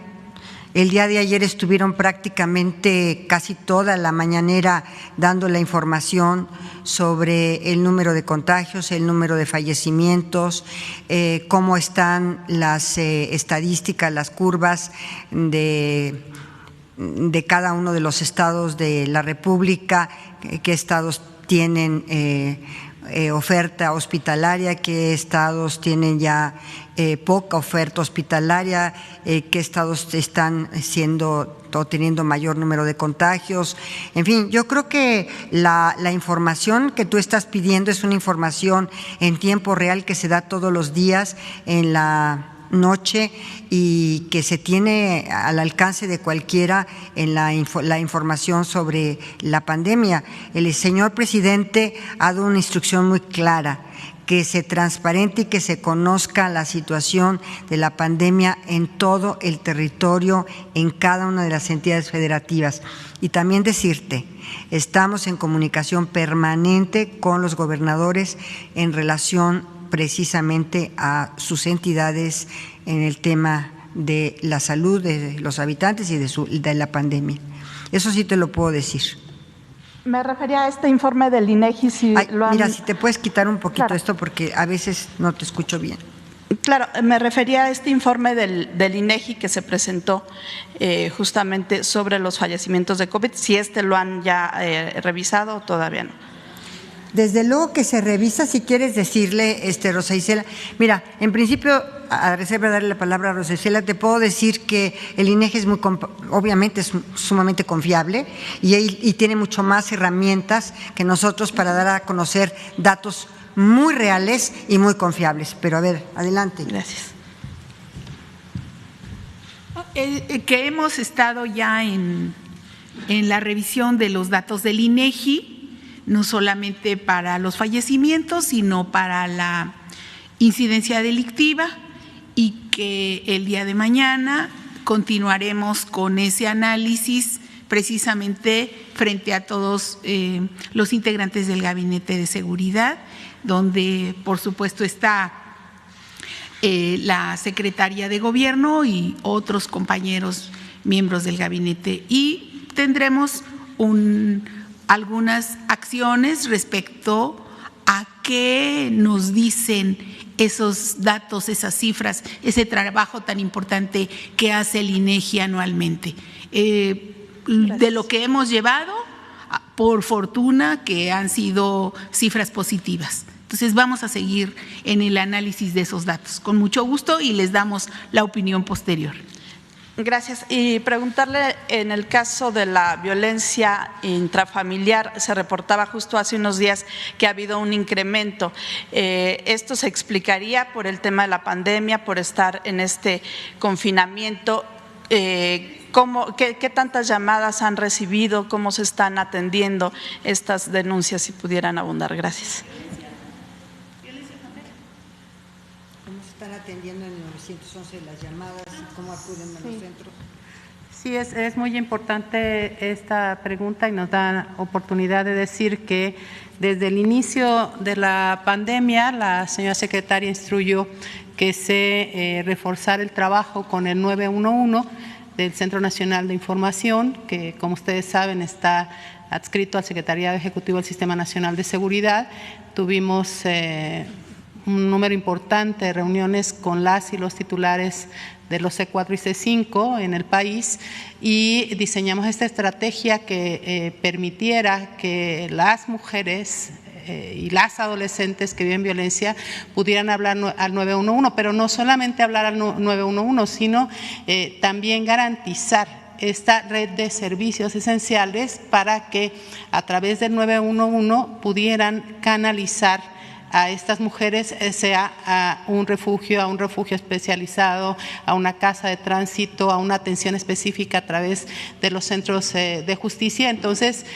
El día de ayer estuvieron prácticamente casi toda la mañanera dando la información sobre el número de contagios, el número de fallecimientos, cómo están las estadísticas, las curvas de cada uno de los estados de la República, qué estados tienen oferta hospitalaria, qué estados tienen ya poca oferta hospitalaria, qué estados están teniendo mayor número de contagios. En fin, yo creo que la información que tú estás pidiendo es una información en tiempo real que se da todos los días en la noche y que se tiene al alcance de cualquiera en la información sobre la pandemia. El señor presidente ha dado una instrucción muy clara, que se transparente y que se conozca la situación de la pandemia en todo el territorio, en cada una de las entidades federativas. Y también decirte, estamos en comunicación permanente con los gobernadores en relación precisamente a sus entidades en el tema de la salud de los habitantes y de la pandemia. Eso sí te lo puedo decir. Me refería a este informe del INEGI. Mira, si te puedes quitar un poquito esto porque a veces no te escucho bien. Claro, me refería a este informe del INEGI que se presentó justamente sobre los fallecimientos de COVID, si lo han ya revisado o todavía no. Desde luego que se revisa, si quieres decirle, Rosa Isela. Mira, en principio, a reserva de darle la palabra a Rosa Isela, te puedo decir que el INEGI es obviamente es sumamente confiable y tiene mucho más herramientas que nosotros para dar a conocer datos muy reales y muy confiables. Pero a ver, adelante. Gracias. Que hemos estado ya en la revisión de los datos del INEGI, no solamente para los fallecimientos, sino para la incidencia delictiva, y que el día de mañana continuaremos con ese análisis precisamente frente a todos los integrantes del Gabinete de Seguridad, donde por supuesto está la Secretaria de Gobierno y otros compañeros miembros del gabinete, y tendremos algunas acciones respecto a qué nos dicen esos datos, esas cifras, ese trabajo tan importante que hace el INEGI anualmente. De lo que hemos llevado, por fortuna que han sido cifras positivas. Entonces vamos a seguir en el análisis de esos datos con mucho gusto y les damos la opinión posterior. Gracias. Y preguntarle, en el caso de la violencia intrafamiliar, se reportaba justo hace unos días que ha habido un incremento. ¿Esto se explicaría por el tema de la pandemia, por estar en este confinamiento? ¿Qué tantas llamadas han recibido? ¿Cómo se están atendiendo estas denuncias? Si pudieran abundar. Gracias. Están atendiendo en el 911 las llamadas y cómo acuden a los centros. Sí, es muy importante esta pregunta y nos da oportunidad de decir que desde el inicio de la pandemia la señora secretaria instruyó que se reforzara el trabajo con el 911 del Centro Nacional de Información, que como ustedes saben está adscrito al Secretariado Ejecutivo del Sistema Nacional de Seguridad. Tuvimos un número importante de reuniones con las y los titulares de los C4 y C5 en el país y diseñamos esta estrategia que permitiera que las mujeres y las adolescentes que viven violencia pudieran hablar al 911, pero no solamente hablar al 911, sino también garantizar esta red de servicios esenciales para que a través del 911 pudieran canalizar a estas mujeres, sea a un refugio especializado, a una casa de tránsito, a una atención específica a través de los centros de justicia. Entonces,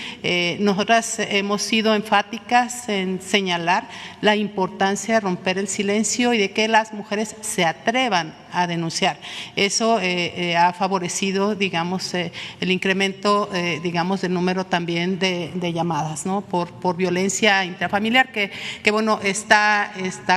nosotras hemos sido enfáticas en señalar la importancia de romper el silencio y de que las mujeres se atrevan a denunciar. Eso ha favorecido, digamos, el incremento, digamos, del número también de llamadas, ¿no? Por violencia intrafamiliar, que bueno, está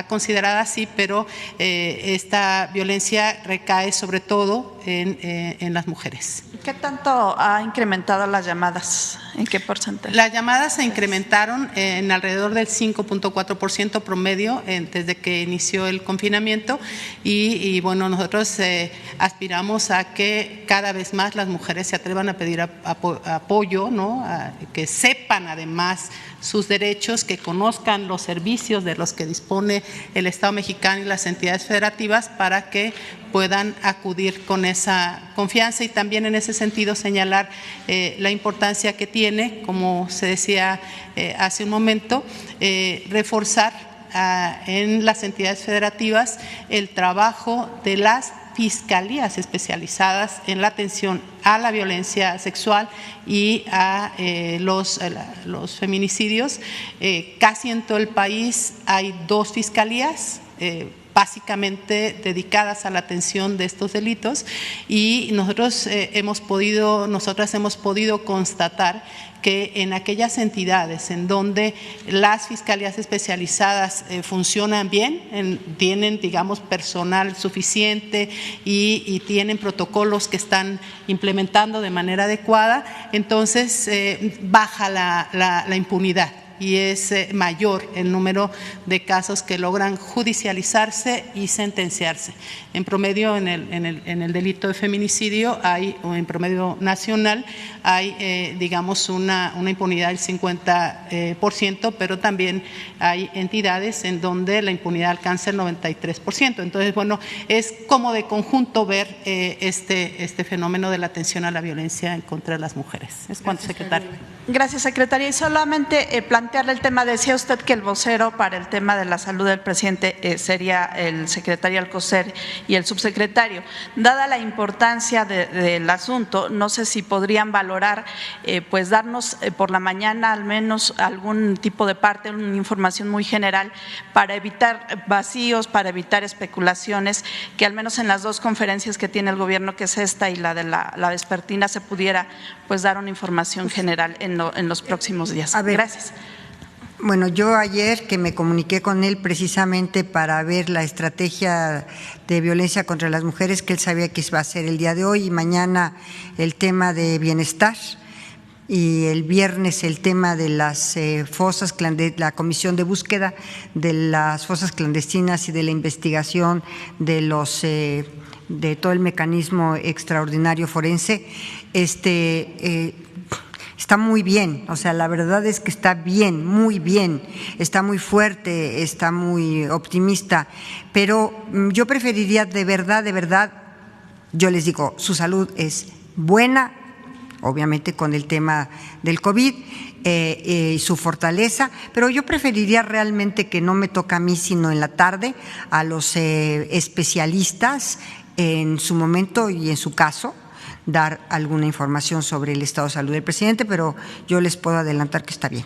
considerada así, pero esta violencia recae sobre todo en las mujeres. ¿Qué tanto ha incrementado las llamadas? ¿En qué porcentaje? Las llamadas se incrementaron en alrededor del 5.4% promedio desde que inició el confinamiento y bueno, nosotros aspiramos a que cada vez más las mujeres se atrevan a pedir apoyo, ¿no? Que sepan además sus derechos, que conozcan los servicios de los que dispone el Estado mexicano y las entidades federativas para que puedan acudir con esa confianza y también en ese sentido señalar la importancia que tiene, como se decía hace un momento, reforzar en las entidades federativas el trabajo de las fiscalías especializadas en la atención a la violencia sexual y a los feminicidios. Casi en todo el país hay 2 fiscalías básicamente dedicadas a la atención de estos delitos y nosotras hemos podido constatar que en aquellas entidades en donde las fiscalías especializadas funcionan bien, tienen, digamos, personal suficiente y tienen protocolos que están implementando de manera adecuada, entonces baja la impunidad. y es mayor el número de casos que logran judicializarse y sentenciarse. En promedio, en el delito de feminicidio hay, o en promedio nacional, hay, digamos, una impunidad del 50%, pero también hay entidades en donde la impunidad alcanza el 93%. Entonces, bueno, es como de conjunto ver este fenómeno de la atención a la violencia en contra de las mujeres. Es cuanto, secretaria. Gracias, secretaria. Y solamente plantearle el tema, decía usted que el vocero para el tema de la salud del presidente sería el secretario Alcocer y el subsecretario. Dada la importancia del asunto, no sé si podrían valorar, pues darnos por la mañana al menos algún tipo de parte, una información muy general para evitar vacíos, para evitar especulaciones, que al menos en las dos conferencias que tiene el gobierno, que es esta y la de la vespertina, se pudiera pues dar una información general en los próximos días. A ver, gracias. Bueno, yo ayer que me comuniqué con él precisamente para ver la estrategia de violencia contra las mujeres, que él sabía que iba a ser el día de hoy, y mañana el tema de bienestar, y el viernes el tema de las fosas, la comisión de búsqueda de las fosas clandestinas y de la investigación de todo el mecanismo extraordinario forense. Está muy bien, o sea, la verdad es que está bien, está muy fuerte, está muy optimista, pero yo preferiría de verdad, yo les digo, su salud es buena, obviamente con el tema del COVID y su fortaleza, pero yo preferiría realmente que no me toque a mí, sino en la tarde, a los especialistas en su momento y en su caso, dar alguna información sobre el estado de salud del presidente, pero yo les puedo adelantar que está bien.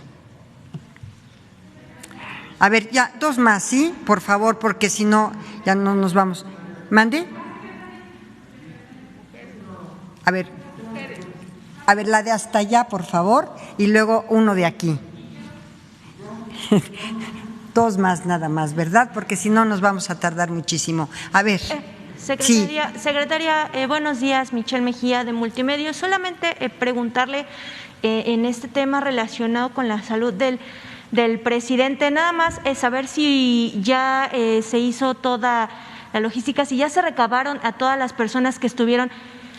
A ver, ya, dos más, ¿sí? Por favor, porque si no, ya no nos vamos. ¿Mande? A ver, la de hasta allá, por favor, y luego uno de aquí. Dos más nada más, ¿verdad? Porque si no nos vamos a tardar muchísimo. A ver. Secretaria, buenos días, Michelle Mejía de Multimedios. Solamente preguntarle en este tema relacionado con la salud del presidente, nada más saber si ya se hizo toda la logística, si ya se recabaron a todas las personas que estuvieron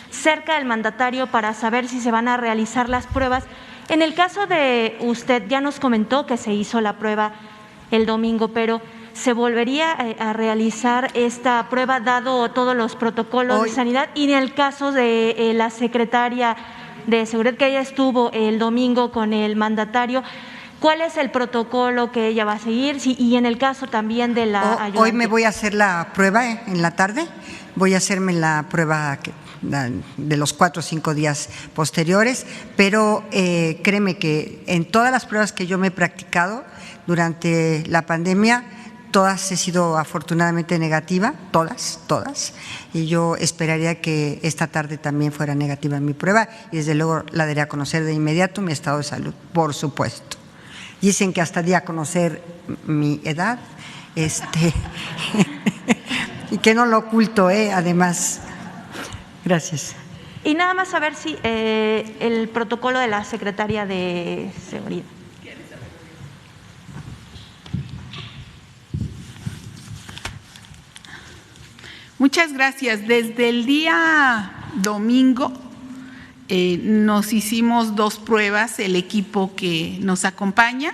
cerca del mandatario para saber si se van a realizar las pruebas. En el caso de usted, ya nos comentó que se hizo la prueba el domingo, pero ¿se volvería a realizar esta prueba dado todos los protocolos de sanidad? Y en el caso de la secretaria de Seguridad, que ella estuvo el domingo con el mandatario, ¿cuál es el protocolo que ella va a seguir? Y en el caso también de la ayudante. Hoy me voy a hacer la prueba en la tarde, voy a hacerme la prueba de los 4 o 5 días posteriores, pero créeme que en todas las pruebas que yo me he practicado durante la pandemia, todas he sido afortunadamente negativa, todas, y yo esperaría que esta tarde también fuera negativa mi prueba y desde luego la daré a conocer de inmediato mi estado de salud, por supuesto. Dicen que hasta di a conocer mi edad, y que no lo oculto, además. Gracias. Y nada más saber si el protocolo de la Secretaría de Seguridad. Muchas gracias. Desde el día domingo nos hicimos 2 pruebas, el equipo que nos acompaña.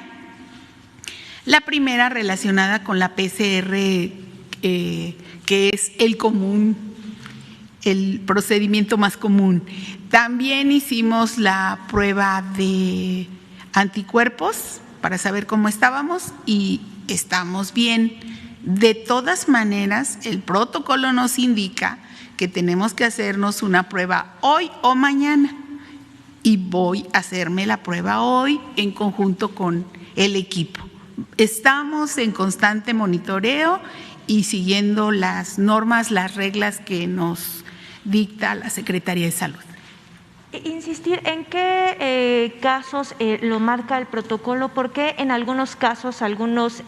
La primera relacionada con la PCR, que es el común, el procedimiento más común. También hicimos la prueba de anticuerpos para saber cómo estábamos y estamos bien. De todas maneras, el protocolo nos indica que tenemos que hacernos una prueba hoy o mañana y voy a hacerme la prueba hoy en conjunto con el equipo. Estamos en constante monitoreo y siguiendo las normas, las reglas que nos dicta la Secretaría de Salud. Insistir en qué casos lo marca el protocolo, porque en algunos casos algunos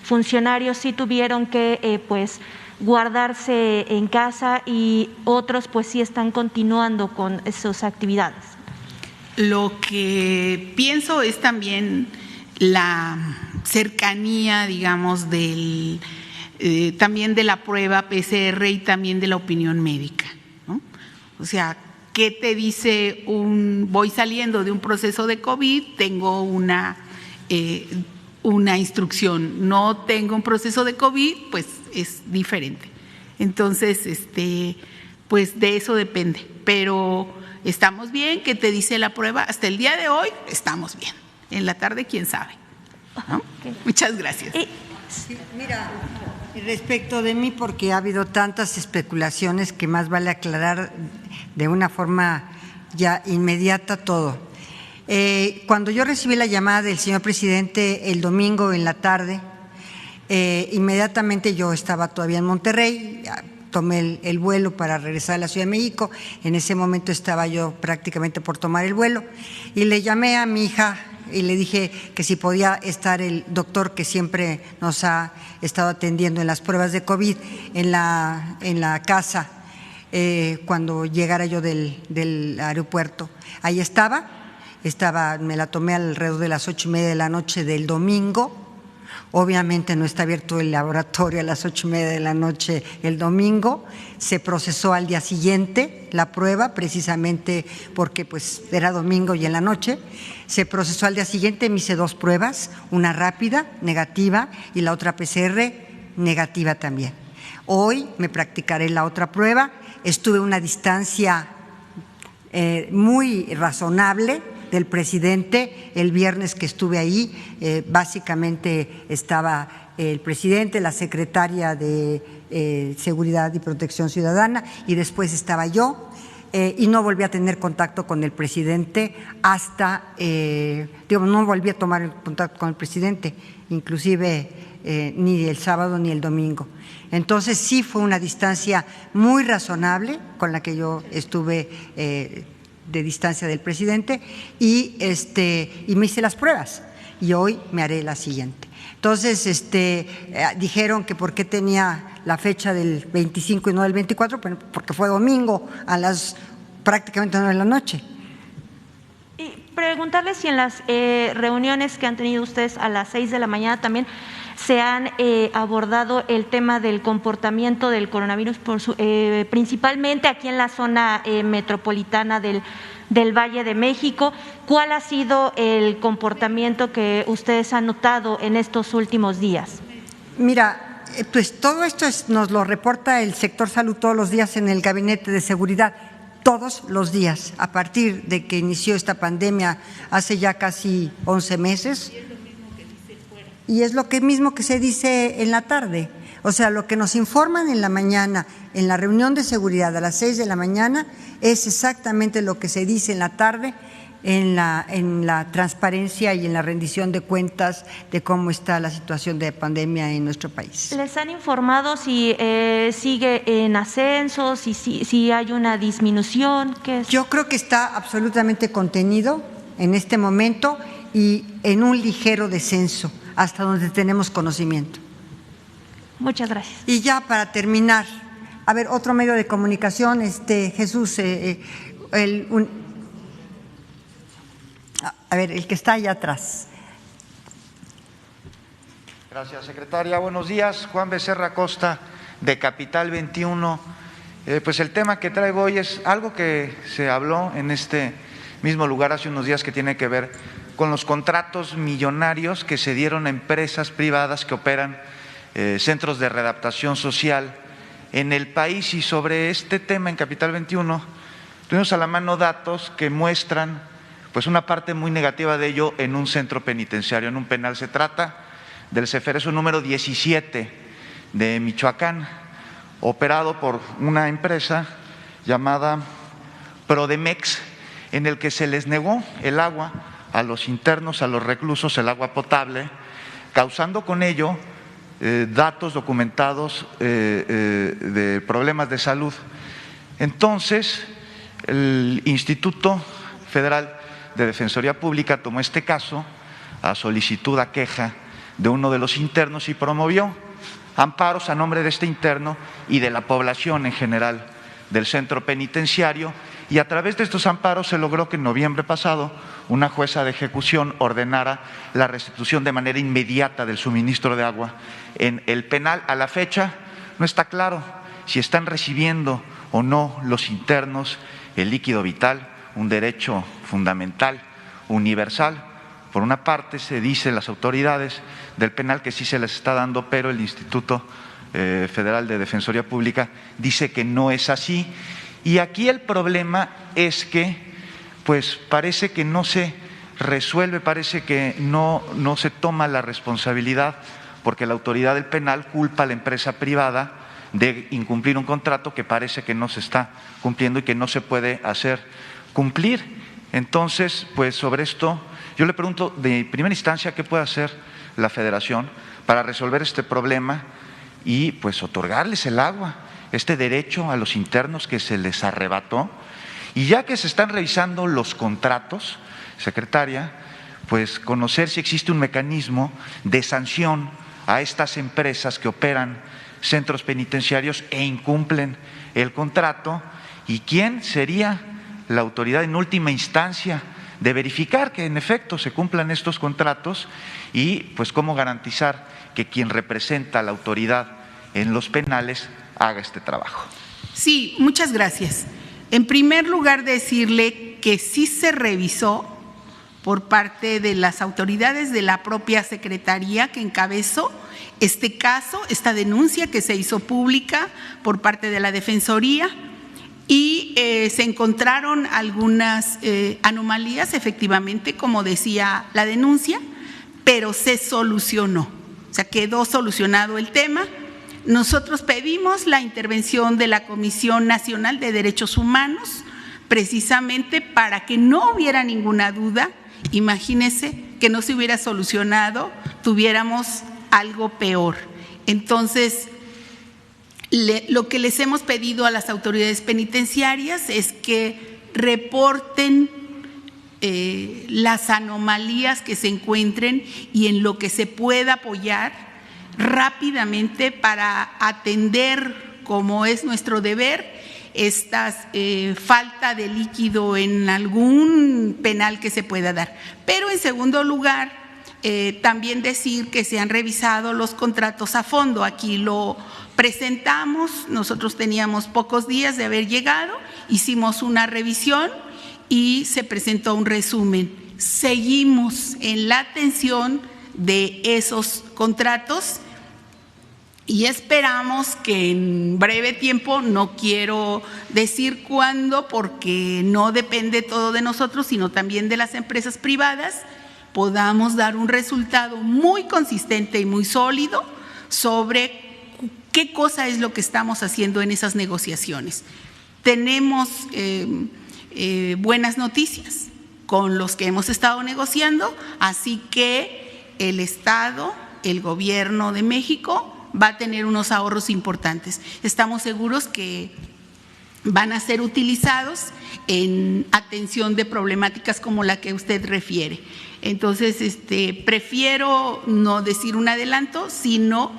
funcionarios sí tuvieron que pues guardarse en casa y otros pues sí están continuando con sus actividades. Lo que pienso es también la cercanía, digamos, también de la prueba PCR y también de la opinión médica, ¿no? O sea, ¿qué te dice voy saliendo de un proceso de COVID, tengo una instrucción, no tengo un proceso de COVID, pues es diferente. Entonces, pues de eso depende, pero estamos bien. ¿Qué te dice la prueba? Hasta el día de hoy estamos bien. En la tarde, quién sabe, ¿no? Okay. Muchas gracias. Sí, mira, respecto de mí, porque ha habido tantas especulaciones que más vale aclarar de una forma ya inmediata todo. Cuando yo recibí la llamada del señor presidente el domingo en la tarde, inmediatamente yo estaba todavía en Monterrey, tomé el vuelo para regresar a la Ciudad de México. En ese momento estaba yo prácticamente por tomar el vuelo y le llamé a mi hija y le dije que si podía estar el doctor que siempre nos ha estado atendiendo en las pruebas de COVID en la casa cuando llegara yo del aeropuerto. Ahí estaba, me la tomé alrededor de las 8:30 de la noche del domingo. Obviamente no está abierto el laboratorio a las 8:30 de la noche el domingo. Se procesó al día siguiente la prueba, precisamente porque pues era domingo y en la noche. Se procesó al día siguiente, me hice 2 pruebas, una rápida, negativa, y la otra PCR, negativa también. Hoy me practicaré la otra prueba. Estuve a una distancia muy razonable del presidente. El viernes que estuve ahí, básicamente estaba el presidente, la secretaria de Seguridad y Protección Ciudadana, y después estaba yo, y no volví a tener contacto con el presidente hasta, no volví a tomar el contacto con el presidente, inclusive ni el sábado ni el domingo. Entonces sí fue una distancia muy razonable con la que yo estuve de distancia del presidente y me hice las pruebas y hoy me haré la siguiente. Entonces, dijeron que por qué tenía la fecha del 25 y no del 24, porque fue domingo a las prácticamente 9 de la noche. Y preguntarle si en las reuniones que han tenido ustedes a las 6 de la mañana también se han abordado el tema del comportamiento del coronavirus, principalmente aquí en la zona metropolitana del Valle de México. ¿Cuál ha sido el comportamiento que ustedes han notado en estos últimos días? Mira, pues todo esto nos lo reporta el sector salud todos los días en el Gabinete de Seguridad, todos los días, a partir de que inició esta pandemia hace ya casi 11 meses. Y es lo mismo que se dice en la tarde. O sea, lo que nos informan en la mañana, en la reunión de seguridad a las 6 de la mañana, es exactamente lo que se dice en la tarde en la transparencia y en la rendición de cuentas de cómo está la situación de pandemia en nuestro país. ¿Les han informado si sigue en ascenso, si hay una disminución? ¿Qué es? Yo creo que está absolutamente contenido en este momento y en un ligero descenso, hasta donde tenemos conocimiento. Muchas gracias. Y ya para terminar, a ver, otro medio de comunicación, Jesús, el que está allá atrás. Gracias, secretaria. Buenos días. Juan Becerra Costa, de Capital 21. Pues el tema que traigo hoy es algo que se habló en este mismo lugar hace unos días, que tiene que ver con los contratos millonarios que se dieron a empresas privadas que operan centros de readaptación social en el país. Y sobre este tema en Capital 21 tuvimos a la mano datos que muestran pues una parte muy negativa de ello en un centro penitenciario, en un penal. Se trata del Ceferezo número 17 de Michoacán, operado por una empresa llamada Prodemex, en el que se les negó el agua a los internos, a los reclusos, el agua potable, causando con ello datos documentados de problemas de salud. Entonces, el Instituto Federal de Defensoría Pública tomó este caso a solicitud, a queja de uno de los internos, y promovió amparos a nombre de este interno y de la población en general del centro penitenciario, y a través de estos amparos se logró que en noviembre pasado una jueza de ejecución ordenara la restitución de manera inmediata del suministro de agua en el penal. A la fecha no está claro si están recibiendo o no los internos el líquido vital, un derecho fundamental, universal. Por una parte se dice las autoridades del penal que sí se les está dando, pero el Instituto Federal de Defensoría Pública dice que no es así. Y aquí el problema es que pues parece que no se resuelve, parece que no se toma la responsabilidad, porque la autoridad del penal culpa a la empresa privada de incumplir un contrato que parece que no se está cumpliendo y que no se puede hacer cumplir. Entonces, pues sobre esto yo le pregunto de primera instancia qué puede hacer la Federación para resolver este problema y pues otorgarles el agua, este derecho a los internos que se les arrebató. Y ya que se están revisando los contratos, secretaria, pues conocer si existe un mecanismo de sanción a estas empresas que operan centros penitenciarios e incumplen el contrato, y quién sería la autoridad en última instancia de verificar que en efecto se cumplan estos contratos y pues cómo garantizar que quien representa a la autoridad en los penales haga este trabajo. Sí, muchas gracias. En primer lugar, decirle que sí se revisó por parte de las autoridades de la propia Secretaría que encabezó este caso, esta denuncia que se hizo pública por parte de la Defensoría, y se encontraron algunas anomalías, efectivamente, como decía la denuncia, pero se solucionó, o sea, quedó solucionado el tema. Nosotros pedimos la intervención de la Comisión Nacional de Derechos Humanos, precisamente para que no hubiera ninguna duda. Imagínense que no se hubiera solucionado, tuviéramos algo peor. Entonces, lo que les hemos pedido a las autoridades penitenciarias es que reporten las anomalías que se encuentren y en lo que se pueda apoyar rápidamente para atender, como es nuestro deber, esta falta de líquido en algún penal que se pueda dar. Pero en segundo lugar, también decir que se han revisado los contratos a fondo. Aquí lo presentamos, nosotros teníamos pocos días de haber llegado, hicimos una revisión y se presentó un resumen. Seguimos en la atención de esos contratos y esperamos que en breve tiempo, no quiero decir cuándo porque no depende todo de nosotros, sino también de las empresas privadas, podamos dar un resultado muy consistente y muy sólido sobre qué cosa es lo que estamos haciendo en esas negociaciones. Tenemos buenas noticias con los que hemos estado negociando, así que el Estado, el Gobierno de México va a tener unos ahorros importantes. Estamos seguros que van a ser utilizados en atención de problemáticas como la que usted refiere. Entonces, prefiero no decir un adelanto, sino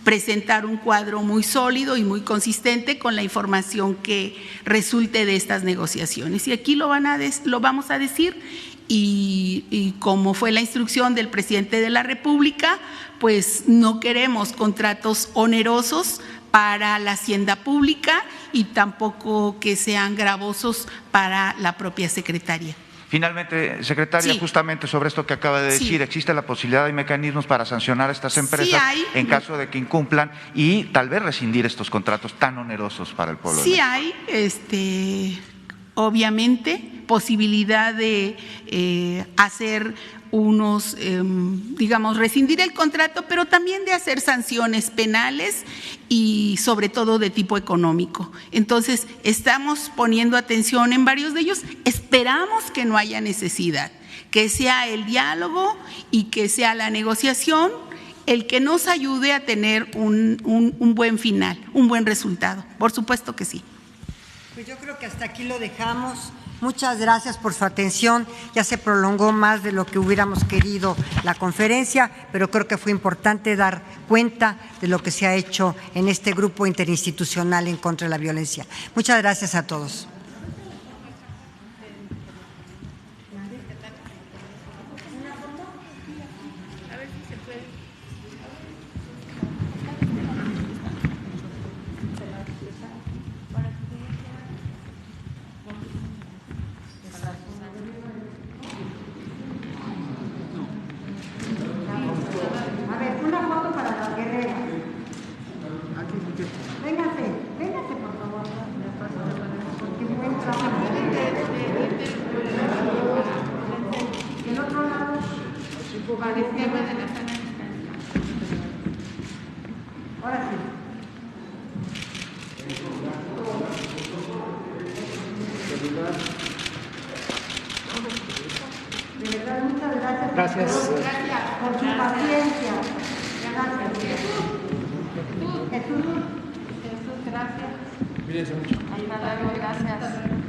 presentar un cuadro muy sólido y muy consistente con la información que resulte de estas negociaciones. Y aquí lo vamos a decir, y como fue la instrucción del presidente de la República, pues no queremos contratos onerosos para la hacienda pública y tampoco que sean gravosos para la propia Secretaría. Finalmente, secretaria, sí, justamente sobre esto que acaba de decir, sí, ¿existe la posibilidad y mecanismos para sancionar a estas empresas sí hay, en caso de que incumplan y tal vez rescindir estos contratos tan onerosos para el pueblo? Sí hay, obviamente, posibilidad de hacer unos, digamos, rescindir el contrato, pero también de hacer sanciones penales y sobre todo de tipo económico. Entonces, estamos poniendo atención en varios de ellos. Esperamos que no haya necesidad, que sea el diálogo y que sea la negociación el que nos ayude a tener un buen final, un buen resultado. Por supuesto que sí. Pues yo creo que hasta aquí lo dejamos. Muchas gracias por su atención. Ya se prolongó más de lo que hubiéramos querido la conferencia, pero creo que fue importante dar cuenta de lo que se ha hecho en este grupo interinstitucional en contra de la violencia. Muchas gracias a todos. Ahora sí. De verdad, muchas gracias. Gracias. Por su paciencia. Gracias. Jesús, gracias. Cuídense mucho. Hasta luego, gracias.